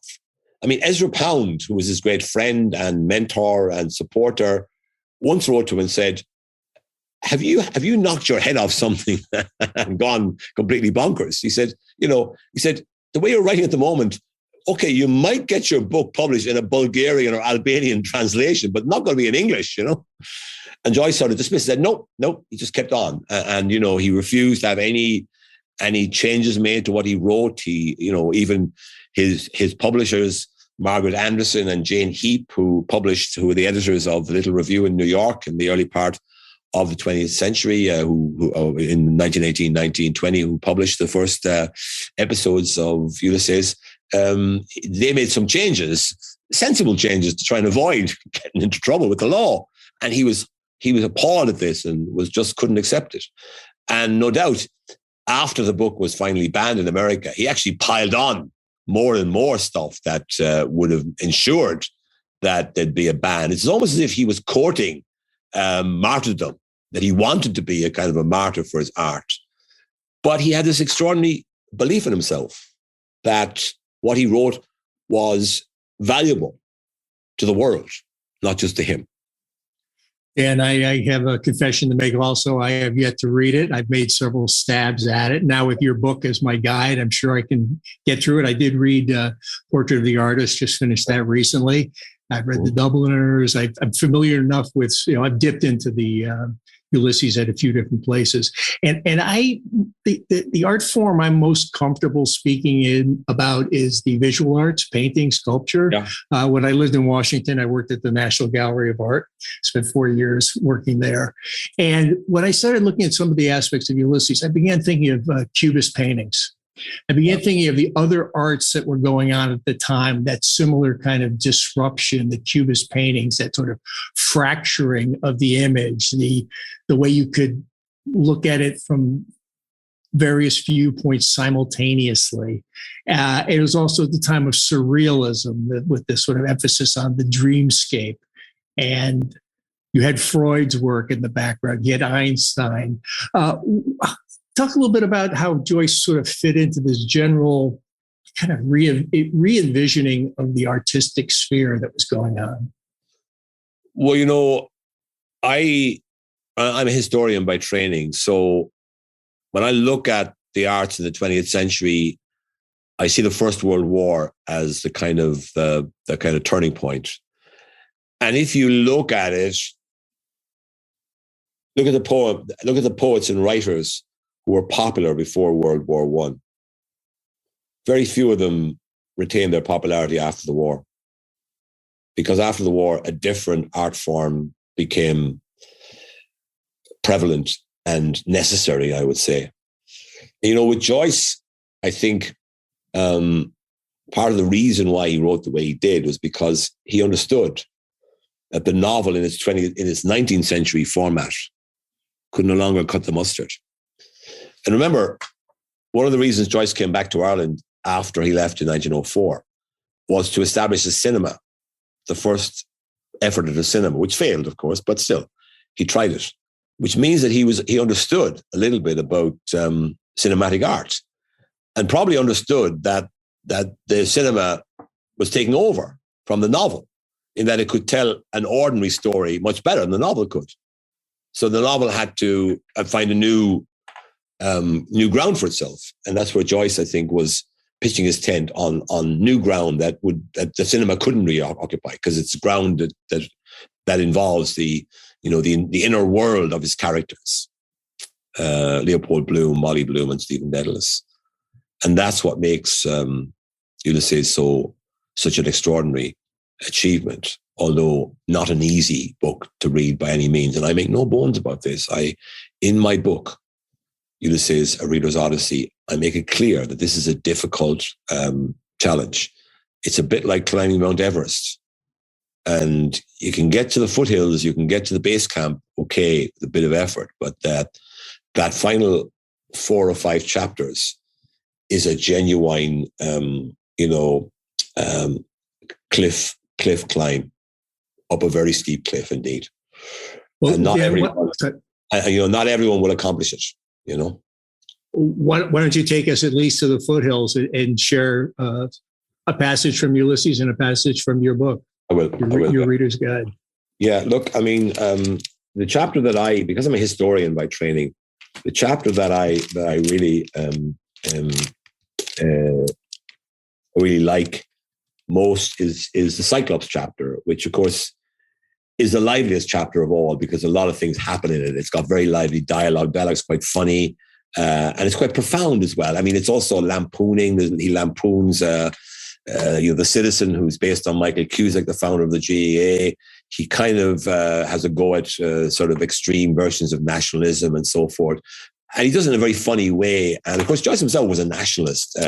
I mean, Ezra Pound, who was his great friend and mentor and supporter, once wrote to him and said, have you knocked your head off something and gone completely bonkers? He said, the way you're writing at the moment, okay, you might get your book published in a Bulgarian or Albanian translation, but not going to be in English, And Joyce sort of dismissed, said, no, he just kept on. And he refused to have any changes made to what he wrote. He, even his publishers, Margaret Anderson and Jane Heap, who were the editors of the Little Review in New York in the early part of the 20th century, who in 1918, 1920, who published the first episodes of Ulysses, they made some changes, sensible changes, to try and avoid getting into trouble with the law. And he was appalled at this and couldn't accept it. And no doubt, after the book was finally banned in America, he actually piled on more and more stuff that would have ensured that there'd be a ban. It's almost as if he was courting martyrdom, that he wanted to be a kind of a martyr for his art. But he had this extraordinary belief in himself that what he wrote was valuable to the world, not just to him. And I have a confession to make also. I have yet to read it. I've made several stabs at it. Now with your book as my guide, I'm sure I can get through it. I did read Portrait of the Artist, just finished that recently. I've read The Dubliners. I'm familiar enough with, I've dipped into the Ulysses at a few different places. And the art form I'm most comfortable speaking about is the visual arts, painting, sculpture. Yeah. When I lived in Washington, I worked at the National Gallery of Art, spent 4 years working there. And when I started looking at some of the aspects of Ulysses, I began thinking of Cubist paintings. I began thinking of the other arts that were going on at the time, that similar kind of disruption, the Cubist paintings, that sort of fracturing of the image, the way you could look at it from various viewpoints simultaneously. It was also the time of surrealism, with this sort of emphasis on the dreamscape. And you had Freud's work in the background. You had Einstein. Talk a little bit about how Joyce sort of fit into this general kind of re-envisioning of the artistic sphere that was going on. Well, I'm a historian by training. So when I look at the arts in the 20th century, I see the First World War as the kind of turning point. And if you look at it, look at the poets and writers who were popular before World War I. very few of them retained their popularity after the war. Because after the war, a different art form became prevalent and necessary, I would say. With Joyce, I think part of the reason why he wrote the way he did was because he understood that the novel in its 19th century format could no longer cut the mustard. And remember, one of the reasons Joyce came back to Ireland after he left in 1904 was to establish a cinema, the first effort at a cinema, which failed, of course, but still, he tried it, which means that he understood a little bit about cinematic art, and probably understood that the cinema was taking over from the novel, in that it could tell an ordinary story much better than the novel could. So the novel had to find a new ground for itself, and that's where Joyce, I think, was pitching his tent on new ground that the cinema couldn't really occupy, because it's ground that involves the inner world of his characters, Leopold Bloom, Molly Bloom, and Stephen Dedalus, and that's what makes Ulysses such an extraordinary achievement, although not an easy book to read by any means. And I make no bones about this. In my book, Ulysses, A Reader's Odyssey, I make it clear that this is a difficult challenge. It's a bit like climbing Mount Everest. And you can get to the foothills, you can get to the base camp, okay, with a bit of effort, but that final 4 or 5 chapters is a genuine, cliff climb up a very steep cliff indeed. Well, and not everyone will accomplish it. Why don't you take us at least to the foothills and share a passage from Ulysses and a passage from your book? I will. Your reader's guide. Yeah, look, I mean, the chapter that because I'm a historian by training, the chapter that I really really like most is the Cyclops chapter, which of course is the liveliest chapter of all, because a lot of things happen in it. It's got very lively dialogue. Dialogue's quite funny, and it's quite profound as well. I mean, it's also lampooning. He lampoons the citizen who's based on Michael Cusack, the founder of the GEA. He kind of has a go at sort of extreme versions of nationalism and so forth. And he does it in a very funny way. And of course, Joyce himself was a nationalist.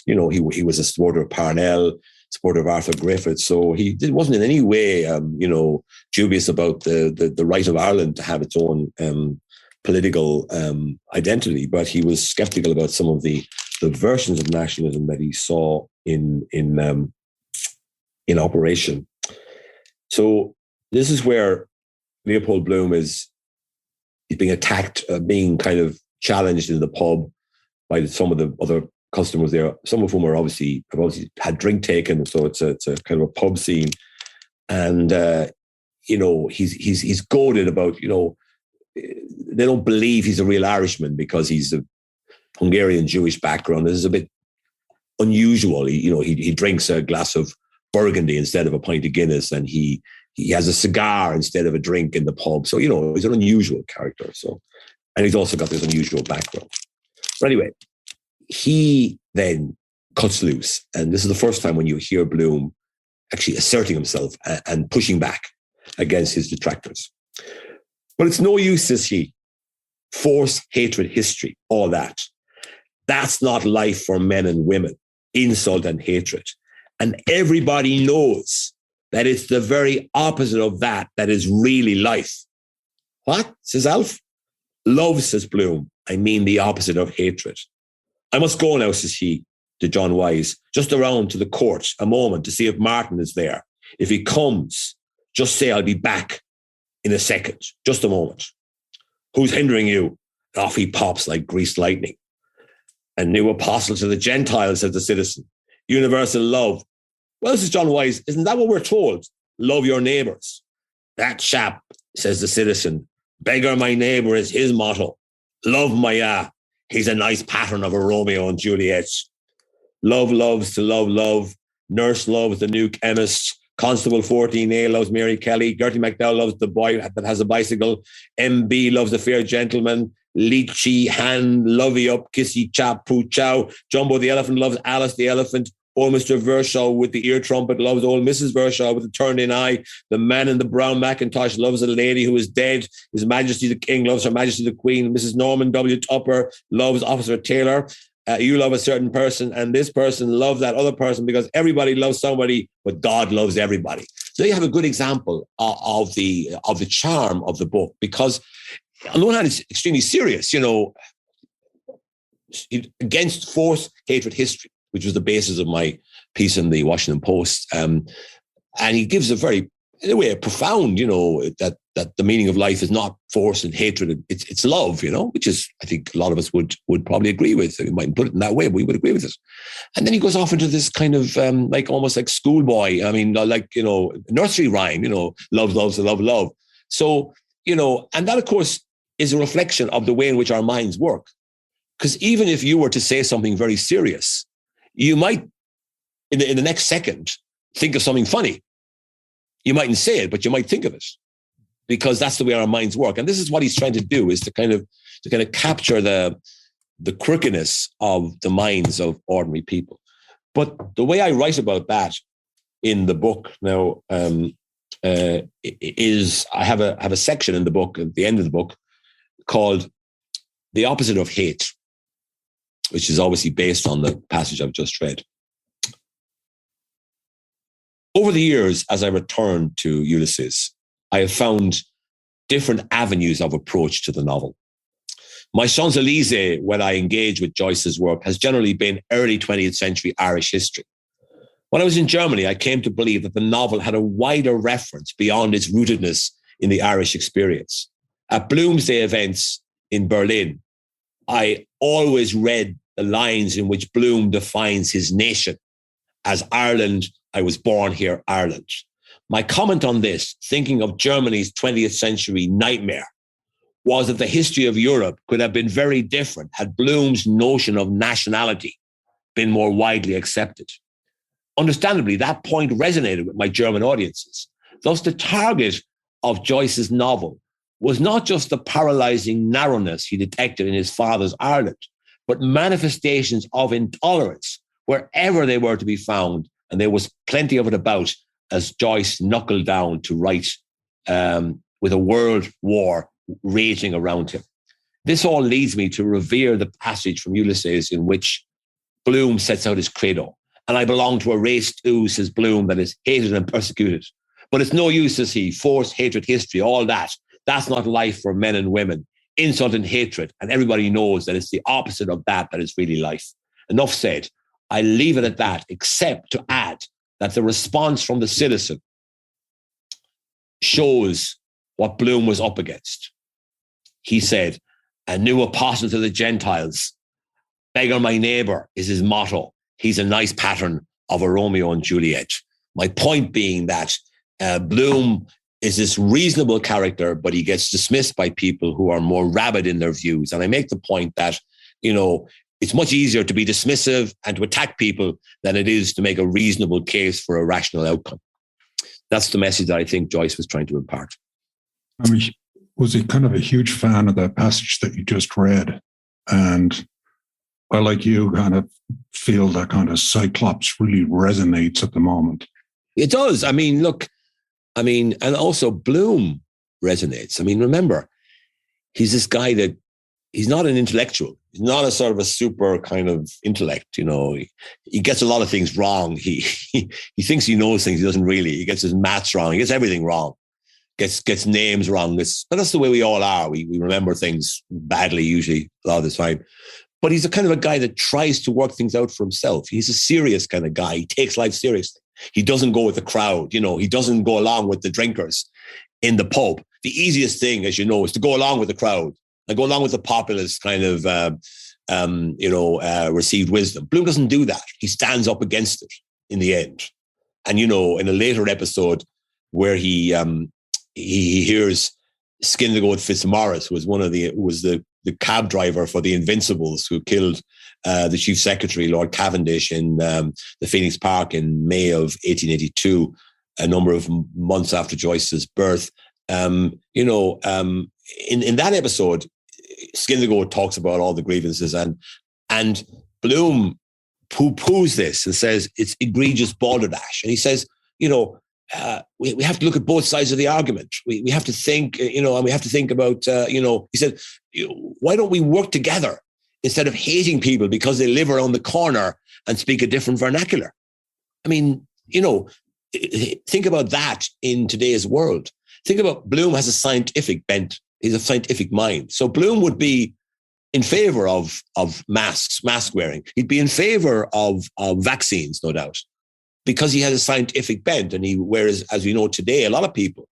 He was a supporter of Parnell, supporter of Arthur Griffith. So he wasn't in any way, dubious about the right of Ireland to have its own political identity. But he was skeptical about some of the versions of nationalism that he saw in operation. So this is where Leopold Bloom is being attacked, being kind of challenged in the pub by some of the other customers there, some of whom have obviously had drink taken. So it's a kind of a pub scene, and he's goaded about they don't believe he's a real Irishman because he's a Hungarian Jewish background. This is a bit unusual. He drinks a glass of Burgundy instead of a pint of Guinness, and he has a cigar instead of a drink in the pub. So, he's an unusual character. So, and he's also got this unusual background. But anyway, he then cuts loose. And this is the first time when you hear Bloom actually asserting himself and pushing back against his detractors. But it's no use, says he. Force, hatred, history, all that. That's not life for men and women. Insult and hatred. And everybody knows that it's the very opposite of that is really life. What? Says Alf. Love, says Bloom. I mean the opposite of hatred. I must go now, says he to John Wise, just around to the court a moment to see if Martin is there. If he comes, just say I'll be back in a second. Just a moment. Who's hindering you? And off he pops like greased lightning. A new apostle to the Gentiles, says the citizen. Universal love. Well, says John Wise, isn't that what we're told? Love your neighbours. That chap, says the citizen, beggar my neighbour is his motto. Love my he's a nice pattern of a Romeo and Juliet. Love loves to love. Nurse loves the new chemist. Constable 14A loves Mary Kelly. Gertie McDowell loves the boy that has a bicycle. MB loves the fair gentleman. lychee, hand, lovey up, kissy, chap, poo, chow. Jumbo the elephant loves Alice the elephant. Old Mr. Vershaw with the ear trumpet loves old Mrs. Vershaw with the turned-in eye. The man in the brown Macintosh loves a lady who is dead. His Majesty the King loves Her Majesty the Queen. Mrs. Norman W. Tupper loves Officer Taylor. You love a certain person, and this person loves that other person because everybody loves somebody, but God loves everybody. So you have a good example of the charm of the book, because on the one hand, it's extremely serious, against force, hatred, history, which was the basis of my piece in the Washington Post. And he gives a very, in a way, a profound, that the meaning of life is not force and hatred. It's love, which is, I think a lot of us would probably agree with. We mightn't put it in that way, but we would agree with it. And then he goes off into this kind of almost like schoolboy. I mean, nursery rhyme, love, love, love, love. So, and that, of course, is a reflection of the way in which our minds work. Because even if you were to say something very serious, you might, in the next second, think of something funny. You mightn't say it, but you might think of it, because that's the way our minds work. And this is what he's trying to do, is to kind of capture the quirkiness of the minds of ordinary people. But the way I write about that in the book now is I have a section in the book, at the end of the book, called The Opposite of Hate, which is obviously based on the passage I've just read. Over the years, as I returned to Ulysses, I have found different avenues of approach to the novel. My Champs-Élysées, when I engage with Joyce's work, has generally been early 20th century Irish history. When I was in Germany, I came to believe that the novel had a wider reference beyond its rootedness in the Irish experience. At Bloomsday events in Berlin, I always read the lines in which Bloom defines his nation as Ireland. I was born here, Ireland. My comment on this, thinking of Germany's 20th century nightmare, was that the history of Europe could have been very different had Bloom's notion of nationality been more widely accepted. Understandably, that point resonated with my German audiences. Thus, the target of Joyce's novel was not just the paralyzing narrowness he detected in his father's Ireland, but manifestations of intolerance wherever they were to be found. And there was plenty of it about as Joyce knuckled down to write with a world war raging around him. This all leads me to revere the passage from Ulysses in which Bloom sets out his credo. And I belong to a race too, says Bloom, that is hated and persecuted. But it's no use, says he, force, hatred, history, all that. That's not life for men and women. Insult and hatred. And everybody knows that it's the opposite of that is really life. Enough said. I leave it at that, except to add that the response from the citizen shows what Bloom was up against. He said, a new apostle to the Gentiles. Beggar my neighbor is his motto. He's a nice pattern of a Romeo and Juliet. My point being that Bloom is this reasonable character, but he gets dismissed by people who are more rabid in their views. And I make the point that, it's much easier to be dismissive and to attack people than it is to make a reasonable case for a rational outcome. That's the message that I think Joyce was trying to impart. I mean, was he kind of a huge fan of that passage that you just read? And I, like you, kind of feel that kind of Cyclops really resonates at the moment. It does. And also Bloom resonates. Remember, he's this guy that he's not an intellectual. He's not a sort of a super kind of intellect, He gets a lot of things wrong. He thinks he knows things. He doesn't really. He gets his maths wrong. He gets everything wrong. Gets names wrong. But that's the way we all are. We remember things badly usually a lot of the time. But he's a kind of a guy that tries to work things out for himself. He's a serious kind of guy. He takes life seriously. He doesn't go with the crowd. He doesn't go along with the drinkers in the pub. The easiest thing, as you know, is to go along with the crowd. And go along with the populist kind of, received wisdom. Bloom doesn't do that. He stands up against it in the end. And, in a later episode where he hears Skin to Go with Fitzmaurice, who was the cab driver for the Invincibles, who killed the chief secretary, Lord Cavendish, in the Phoenix Park in May of 1882, a number of months after Joyce's birth. In that episode, Skin the Goat talks about all the grievances, and Bloom poo-poos this and says it's egregious balderdash. And he says, we have to look at both sides of the argument. We have to think, and we have to think about, he said, why don't we work together instead of hating people because they live around the corner and speak a different vernacular? I mean, think about that in today's world. Think about Bloom has a scientific bent. He's a scientific mind. So Bloom would be in favor of mask wearing. He'd be in favor of vaccines, no doubt, because he has a scientific bent. And whereas, as we know today, a lot of people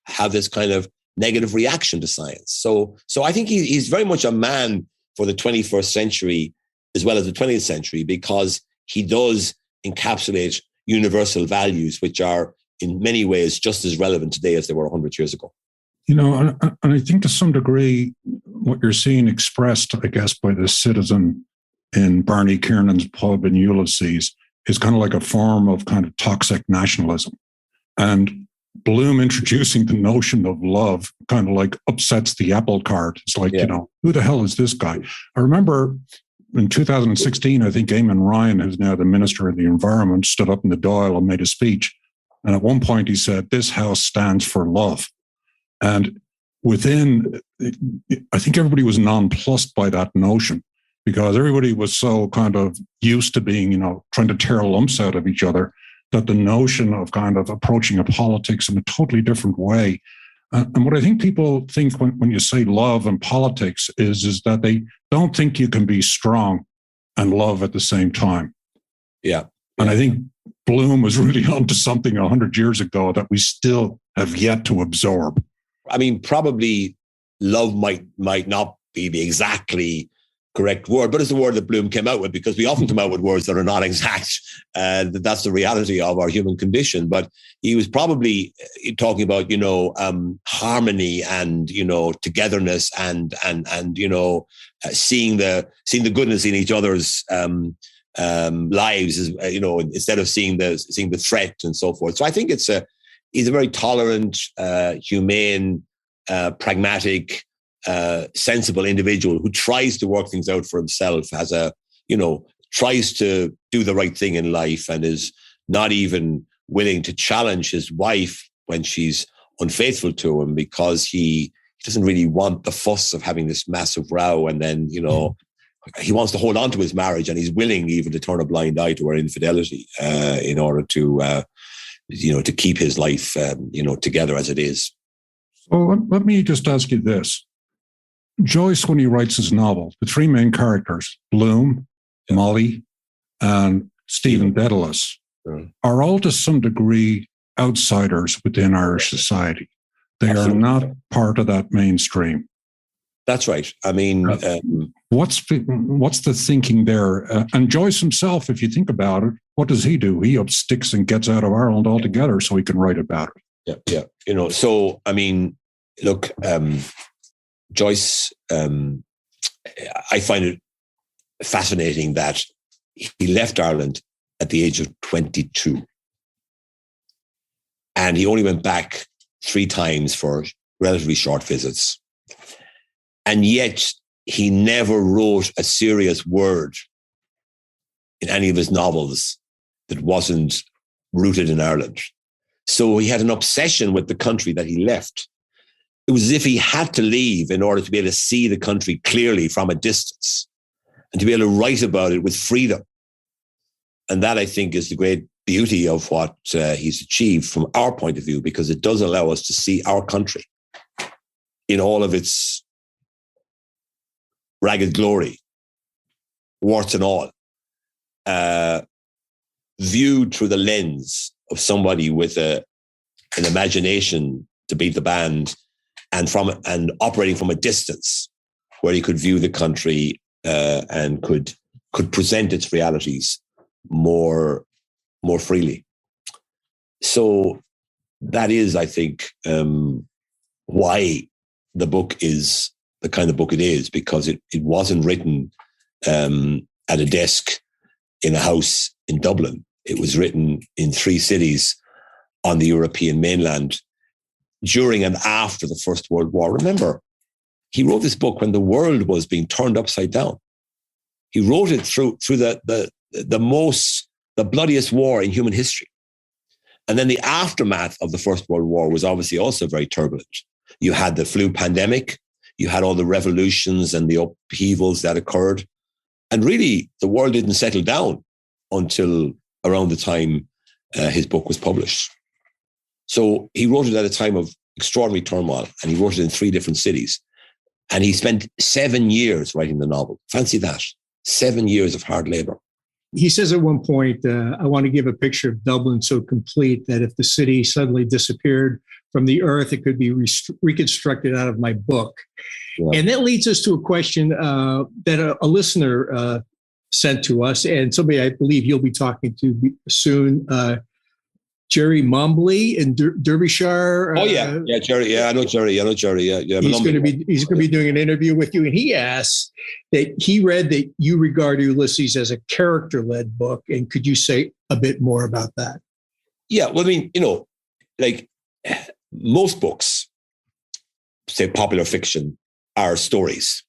have this kind of negative reaction to science. So I think he's very much a man for the 21st century as well as the 20th century, because he does encapsulate universal values, which are in many ways just as relevant today as they were 100 years ago. And I think to some degree, what you're seeing expressed, I guess, by the citizen in Barney Kiernan's pub in Ulysses is kind of like a form of kind of toxic nationalism. And Bloom introducing the notion of love kind of like upsets the apple cart. It's like, who the hell is this guy? I remember in 2016, I think Eamon Ryan, who's now the Minister of the Environment, stood up in the Dáil and made a speech. And at one point he said, "This house stands for love." And I think everybody was nonplussed by that notion, because everybody was so kind of used to being, trying to tear lumps out of each other, that the notion of kind of approaching a politics in a totally different way. And what I think people think when you say love and politics is that they don't think you can be strong and love at the same time. Yeah. And I think Bloom was really onto something 100 years ago that we still have yet to absorb. I mean, probably love might not be the exactly correct word, but it's the word that Bloom came out with, because we often come out with words that are not exact. That's the reality of our human condition. But he was probably talking about, harmony and, togetherness and seeing the goodness in each other's lives, instead of seeing the threat and so forth. So I think he's a very tolerant, humane, pragmatic, sensible individual who tries to work things out for himself, tries to do the right thing in life, and is not even willing to challenge his wife when she's unfaithful to him, because he doesn't really want the fuss of having this massive row. And then, he wants to hold on to his marriage, and he's willing even to turn a blind eye to her infidelity in order to keep his life, together as it is. Well, let me just ask you this. Joyce, when he writes his novel, the three main characters, Bloom, Molly, and Stephen Dedalus, are all to some degree outsiders within Irish society. They are not part of that mainstream. That's right. I mean, what's the thinking there? And Joyce himself, if you think about it, what does he do? He up sticks and gets out of Ireland altogether so he can write about it. Yeah. So, I mean, look, Joyce, I find it fascinating that he left Ireland at the age of 22. And he only went back 3 times for relatively short visits. And yet he never wrote a serious word in any of his novels that wasn't rooted in Ireland. So he had an obsession with the country that he left. It was as if he had to leave in order to be able to see the country clearly from a distance and to be able to write about it with freedom. And that, I think, is the great beauty of what he's achieved from our point of view, because it does allow us to see our country in all of its ragged glory, warts and all, viewed through the lens of somebody with an imagination to beat the band, and operating from a distance where he could view the country and could present its realities more freely. So that is, I think, why the book is the kind of book it is, because it wasn't written at a desk in a house in Dublin. It was written in 3 cities on the European mainland during and after the First World War. Remember, he wrote this book when the world was being turned upside down. He wrote it through the bloodiest war in human history. And then the aftermath of the First World War was obviously also very turbulent. You had the flu pandemic, you had all the revolutions and the upheavals that occurred. And really, the world didn't settle down until around the time his book was published. So he wrote it at a time of extraordinary turmoil, and he wrote it in 3 different cities. And he spent 7 years writing the novel. Fancy that. 7 years of hard labor. He says at one point, I want to give a picture of Dublin so complete that if the city suddenly disappeared from the earth, it could be reconstructed out of my book. Yeah. And that leads us to a question that a listener sent to us, and somebody I believe you'll be talking to soon, Jerry Mombley in Derbyshire. Jerry. Yeah, I know Jerry. Yeah. He's going to be doing an interview with you, and he asks that he read that you regard Ulysses as a character-led book, and could you say a bit more about that? Yeah, well, I mean, like most books, say popular fiction, are stories,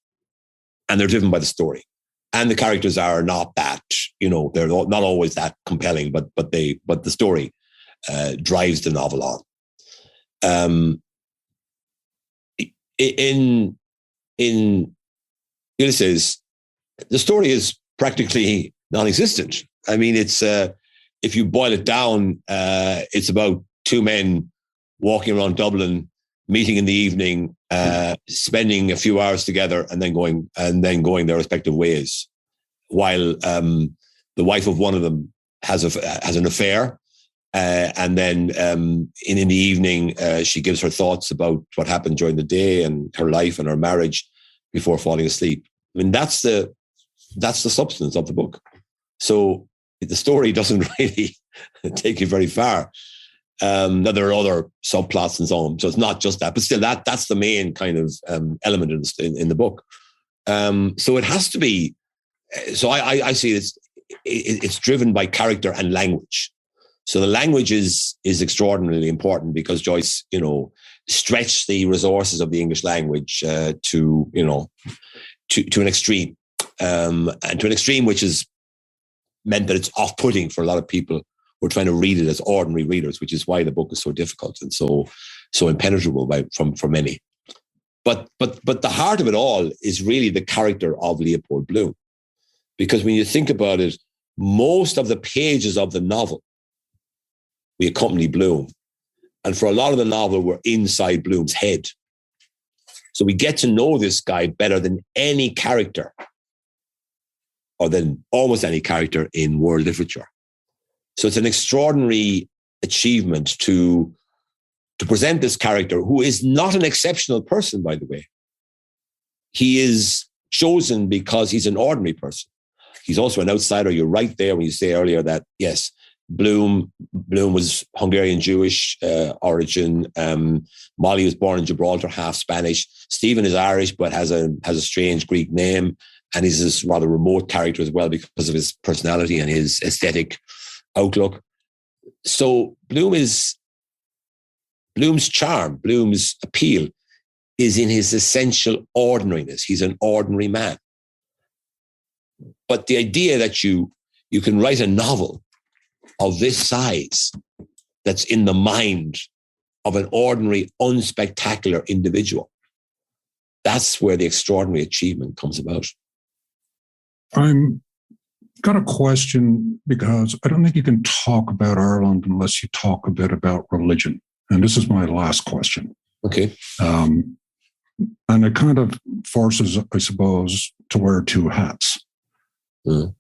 and they're driven by the story, and the characters are not that, they're not always that compelling, but the story drives the novel on. In Ulysses, the story is practically non-existent. I mean, it's if you boil it down, it's about 2 men walking around Dublin, meeting in the evening, spending a few hours together, and then going their respective ways. While the wife of one of them has an affair. And then in the evening, she gives her thoughts about what happened during the day and her life and her marriage before falling asleep. I mean, that's the substance of the book. So the story doesn't really take you very far. Now there are other subplots and so on, so it's not just that, but still that's the main kind of element in the book. So it has to be. So I see it's driven by character and language. So the language is extraordinarily important because Joyce, stretched the resources of the English language to an extreme, and to an extreme which has meant that it's off-putting for a lot of people who are trying to read it as ordinary readers, which is why the book is so difficult and so impenetrable for many. But the heart of it all is really the character of Leopold Bloom, because when you think about it, most of the pages of the novel, we accompany Bloom. And for a lot of the novel, we're inside Bloom's head. So we get to know this guy better than any character, or than almost any character in world literature. So it's an extraordinary achievement to present this character, who is not an exceptional person, by the way. He is chosen because he's an ordinary person. He's also an outsider. You're right there when you say earlier that, yes, Bloom was Hungarian Jewish origin. Molly was born in Gibraltar, half Spanish. Stephen is Irish, but has a strange Greek name, and he's this rather remote character as well because of his personality and his aesthetic outlook. So Bloom's charm, Bloom's appeal is in his essential ordinariness. He's an ordinary man. But the idea that you can write a novel of this size that's in the mind of an ordinary, unspectacular individual, that's where the extraordinary achievement comes about. I'm got a question, because I don't think you can talk about Ireland unless you talk a bit about religion. And this is my last question. Okay. And it kind of forces, I suppose, to wear 2 hats. Mm.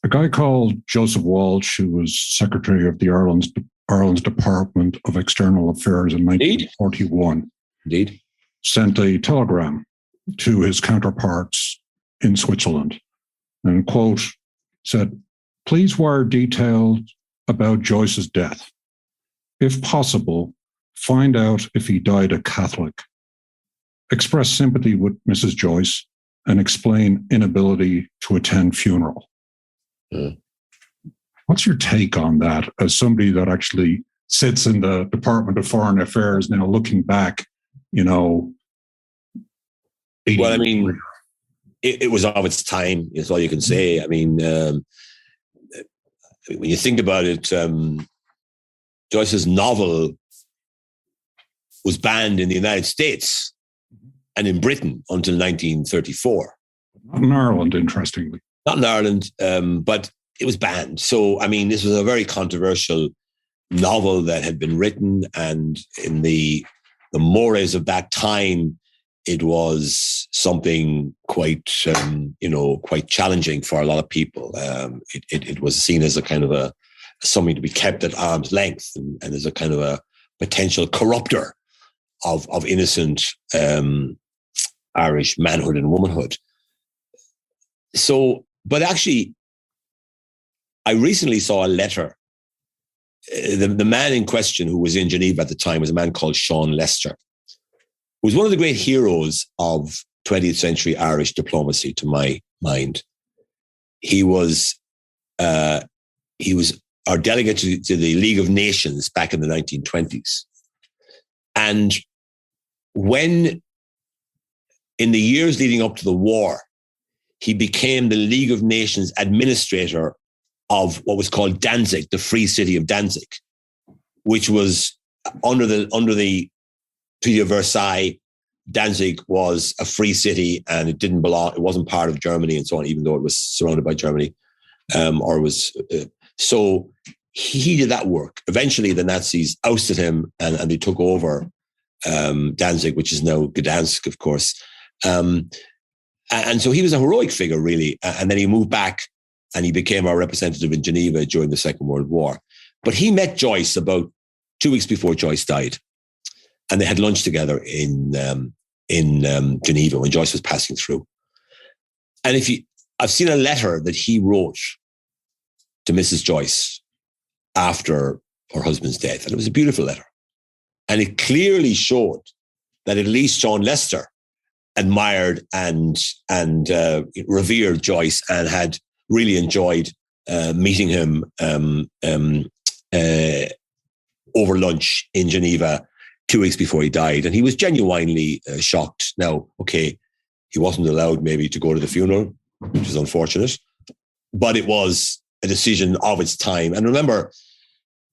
A guy called Joseph Walsh, who was secretary of the Ireland's Department of External Affairs in 1941, Indeed. Sent a telegram to his counterparts in Switzerland, and, quote, said, "Please wire details about Joyce's death. If possible, find out if he died a Catholic. Express sympathy with Mrs. Joyce and explain inability to attend funeral." What's your take on that, as somebody that actually sits in the Department of Foreign Affairs now, looking back, Well, I mean, it was of its time. That's all you can say. I mean, when you think about it, Joyce's novel was banned in the United States and in Britain until 1934. Not in Ireland, interestingly. Not in Ireland, but it was banned. So, I mean, this was a very controversial novel that had been written, and in the mores of that time, it was something quite challenging for a lot of people. It was seen as a kind of something to be kept at arm's length, and as a kind of a potential corrupter of innocent Irish manhood and womanhood. So, but actually, I recently saw a letter. The man in question, who was in Geneva at the time, was a man called Sean Lester, who was one of the great heroes of 20th century Irish diplomacy, to my mind. He was our delegate to the League of Nations back in the 1920s. And when, in the years leading up to the war, he became the League of Nations administrator of what was called Danzig, the Free City of Danzig, which was under the Treaty of Versailles. Danzig was a free city, and it wasn't part of Germany and so on, even though it was surrounded by Germany, so he did that work. Eventually, the Nazis ousted him, and they took over Danzig, which is now Gdansk, of course. And so he was a heroic figure, really. And then he moved back, and he became our representative in Geneva during the Second World War. But he met Joyce about 2 weeks before Joyce died, and they had lunch together in Geneva when Joyce was passing through. And I've seen a letter that he wrote to Mrs. Joyce after her husband's death, and it was a beautiful letter, and it clearly showed that at least Sean Lester admired and revered Joyce, and had really enjoyed meeting him over lunch in Geneva 2 weeks before he died. And he was genuinely shocked. Now, okay, he wasn't allowed maybe to go to the funeral, which is unfortunate, but it was a decision of its time. And remember,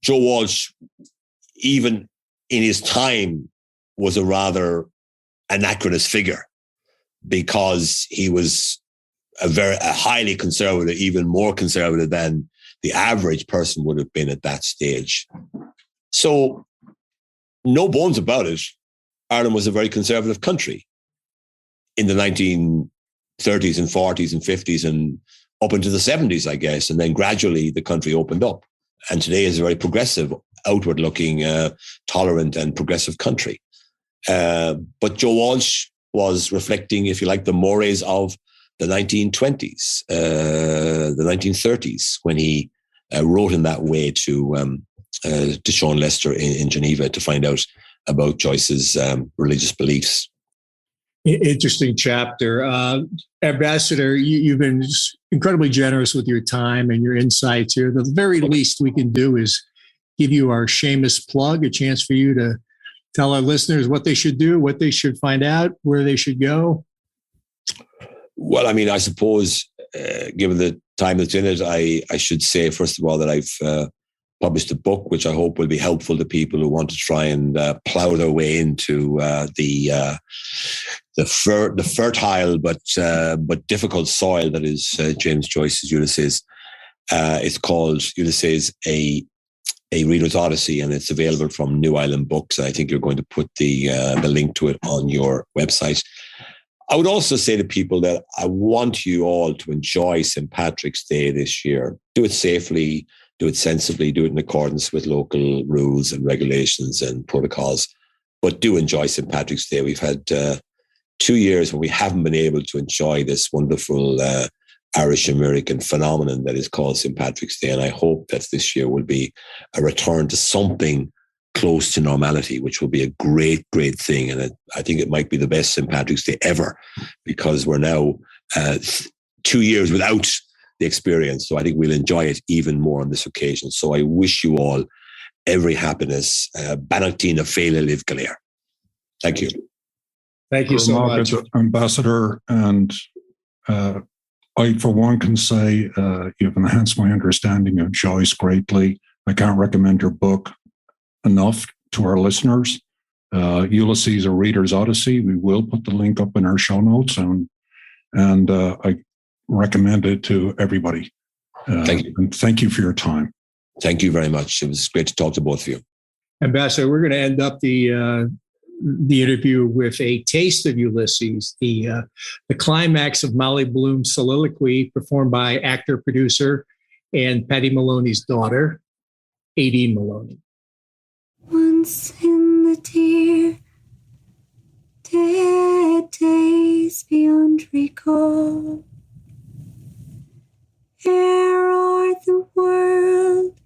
Joe Walsh, even in his time, was a rather anachronous figure, because he was a highly conservative, even more conservative than the average person would have been at that stage. So, no bones about it, Ireland was a very conservative country in the 1930s and 40s and 50s and up into the 70s, I guess. And then gradually the country opened up. And today is a very progressive, outward-looking, tolerant and progressive country. But Joe Walsh was reflecting, if you like, the mores of the 1920s, the 1930s, when he wrote in that way to Sean Lester in Geneva to find out about Joyce's religious beliefs. Interesting chapter. Ambassador, you've been incredibly generous with your time and your insights here. The very least we can do is give you our shameless plug, a chance for you to tell our listeners what they should do, what they should find out, where they should go. Well, I mean, I suppose, given the time that's in it, I should say, first of all, that I've published a book, which I hope will be helpful to people who want to try and plow their way into the fertile but difficult soil that is James Joyce's Ulysses. It's called Ulysses, a Reader's Odyssey, and it's available from New Island Books. I think you're going to put the link to it on your website. I would also say to people that I want you all to enjoy St. Patrick's Day this year. Do it safely, do it sensibly, do it in accordance with local rules and regulations and protocols, but do enjoy St. Patrick's Day. We've had 2 years when we haven't been able to enjoy this wonderful Irish-American phenomenon that is called St. Patrick's Day, and I hope that this year will be a return to something close to normality, which will be a great, great thing. And I think it might be the best St. Patrick's Day ever, because we're now 2 years without the experience. So I think we'll enjoy it even more on this occasion. So I wish you all every happiness. Banachtina Féile Liv Galir. Thank you. Thank you so much, Ambassador. And I, for one, can say you've enhanced my understanding of Joyce greatly. I can't recommend your book enough to our listeners. Ulysses, a Reader's Odyssey. We will put the link up in our show notes, and I recommend it to everybody. Thank you. And thank you for your time. Thank you very much. It was great to talk to both of you. Ambassador, we're going to end up the interview with a taste of Ulysses, the climax of Molly Bloom's soliloquy, performed by actor, producer, and Patty Maloney's daughter, Aideen Maloney. Once in the dear dead days beyond recall, here are the world,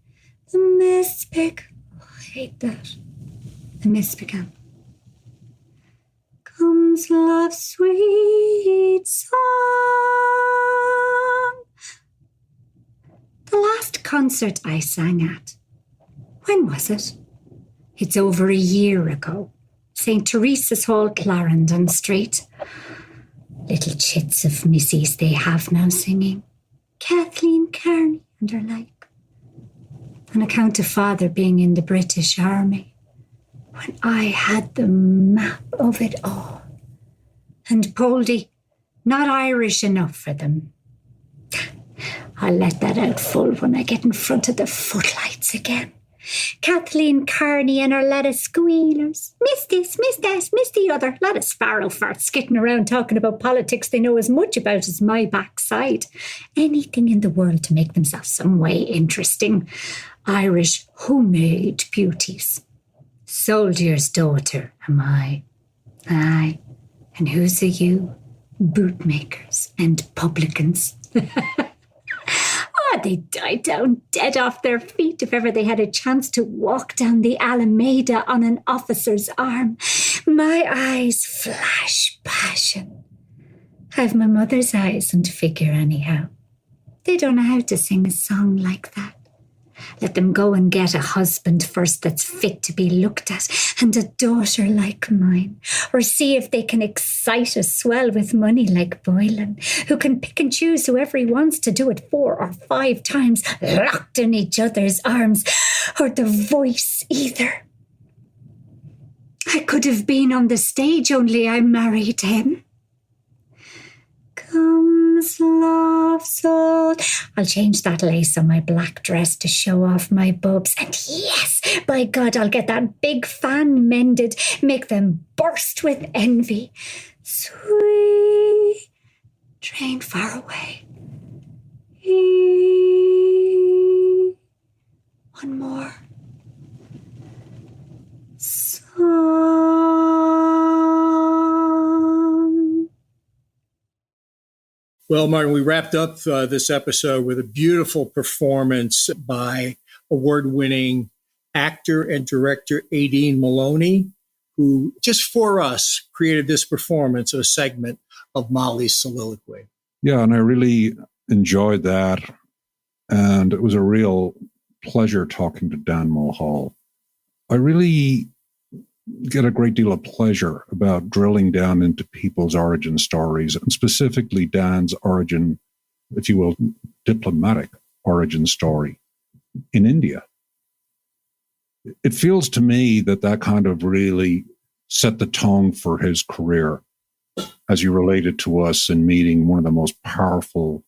the mist began. Oh, I hate that. The mist began. Comes love's sweet song. The last concert I sang at, when was it? It's over a year ago. St. Teresa's Hall, Clarendon Street. Little chits of missies they have now singing. Kathleen Kearney and her like. On account of father being in the British Army. When I had the map of it all. And Poldy, not Irish enough for them. I'll let that out full when I get in front of the footlights again. Kathleen Kearney and her lot of squealers. Miss this, miss that, miss the other. Lot of sparrow farts skitting around talking about politics they know as much about as my backside. Anything in the world to make themselves some way interesting. Irish homemade beauties. Soldier's daughter, am I? Aye. And who's are you? Bootmakers and publicans. They'd die down dead off their feet if ever they had a chance to walk down the Alameda on an officer's arm. My eyes flash passion. I've my mother's eyes and figure anyhow. They don't know how to sing a song like that. Let them go and get a husband first that's fit to be looked at, and a daughter like mine. Or see if they can excite a swell with money like Boylan, who can pick and choose whoever he wants to do it 4 or 5 times, locked in each other's arms, or the voice either. I could have been on the stage, only I married him. Comes love's old. I'll change that lace on my black dress to show off my bubs. And yes, by God, I'll get that big fan mended, make them burst with envy. Sweet train far away. One more. Song. Well, Martin, we wrapped up this episode with a beautiful performance by award-winning actor and director Aideen Maloney, who just for us created this performance, a segment of Molly's soliloquy. Yeah, and I really enjoyed that. And it was a real pleasure talking to Dan Mulhall. I really get a great deal of pleasure about drilling down into people's origin stories, and specifically Dan's origin, if you will, diplomatic origin story in India. It feels to me that kind of really set the tone for his career as he related to us in meeting one of the most powerful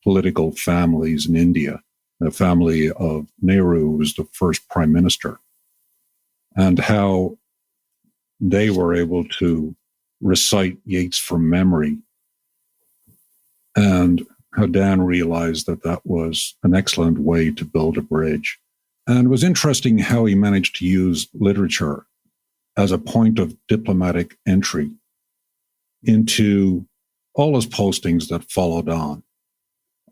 political families in India, the family of Nehru, who was the first prime minister, and how they were able to recite Yeats from memory, and how Dan realized that was an excellent way to build a bridge. And it was interesting how he managed to use literature as a point of diplomatic entry into all his postings that followed on,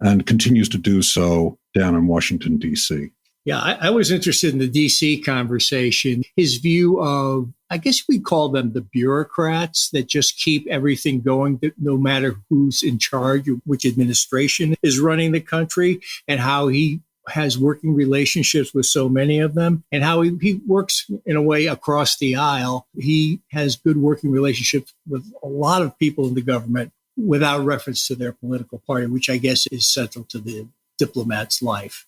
and continues to do so down in Washington, D.C. Yeah, I was interested in the D.C. conversation, his view of, I guess we call them the bureaucrats that just keep everything going, no matter who's in charge or which administration is running the country, and how he has working relationships with so many of them, and how he works in a way across the aisle. He has good working relationships with a lot of people in the government without reference to their political party, which I guess is central to the diplomat's life.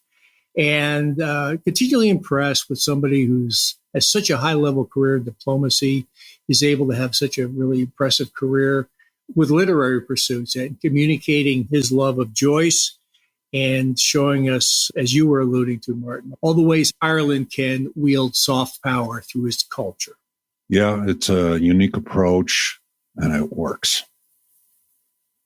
And continually impressed with somebody who's has such a high-level career in diplomacy, is able to have such a really impressive career with literary pursuits and communicating his love of Joyce and showing us, as you were alluding to, Martin, all the ways Ireland can wield soft power through its culture. Yeah, it's a unique approach, and it works.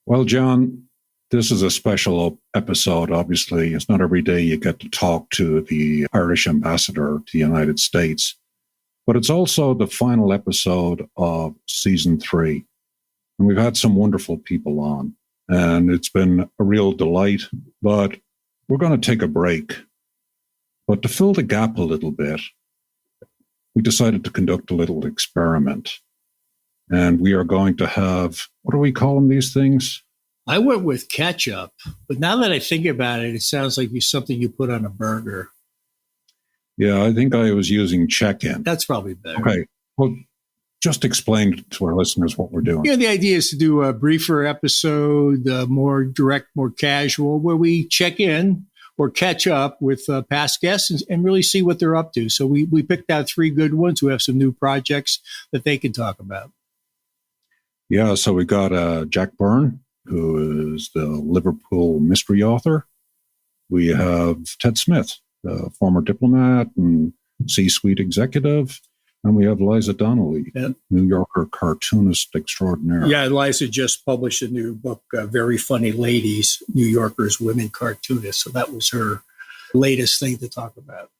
Well, John, this is a special episode. Obviously, it's not every day you get to talk to the Irish ambassador to the United States, but it's also the final episode of season 3. And we've had some wonderful people on, and it's been a real delight, but we're going to take a break. But to fill the gap a little bit, we decided to conduct a little experiment. And we are going to have, what are we calling these things? I went with ketchup, but now that I think about it, it sounds like it's something you put on a burger. Yeah, I think I was using check-in. That's probably better. Okay. Well, just explain to our listeners what we're doing. Yeah, the idea is to do a briefer episode, more direct, more casual, where we check in or catch up with past guests and really see what they're up to. So we picked out 3 good ones who have some new projects that they can talk about. Yeah, so we got Jack Byrne, who is the Liverpool mystery author. We have Ted Smith, the former diplomat and C-suite executive. And we have Liza Donnelly, New Yorker cartoonist extraordinaire. Yeah, Liza just published a new book, Very Funny Ladies, New Yorker's Women Cartoonists. So that was her latest thing to talk about.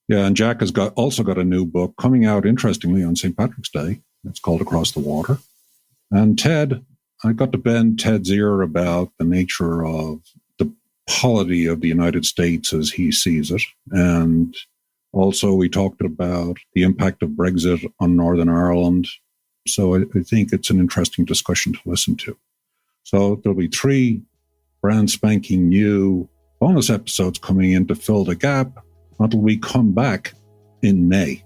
Yeah, and Jack has also got a new book coming out, interestingly, on St. Patrick's Day. It's called Across the Water. And Ted, I got to bend Ted's ear about the nature of the polity of the United States as he sees it. And also, we talked about the impact of Brexit on Northern Ireland. So I think it's an interesting discussion to listen to. So there'll be 3 brand spanking new bonus episodes coming in to fill the gap until we come back in May.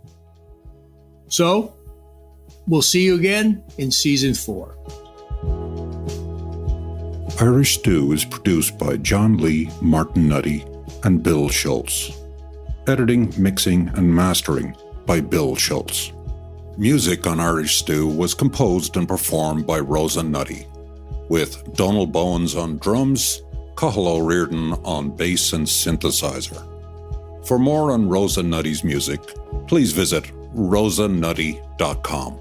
So we'll see you again in season 4. Irish Stew is produced by John Lee, Martin Nutty, and Bill Schultz. Editing, mixing, and mastering by Bill Schultz. Music on Irish Stew was composed and performed by Rosa Nutty, with Donald Bowens on drums, Cathal O'Riordan on bass and synthesizer. For more on Rosa Nutty's music, please visit rosanutty.com.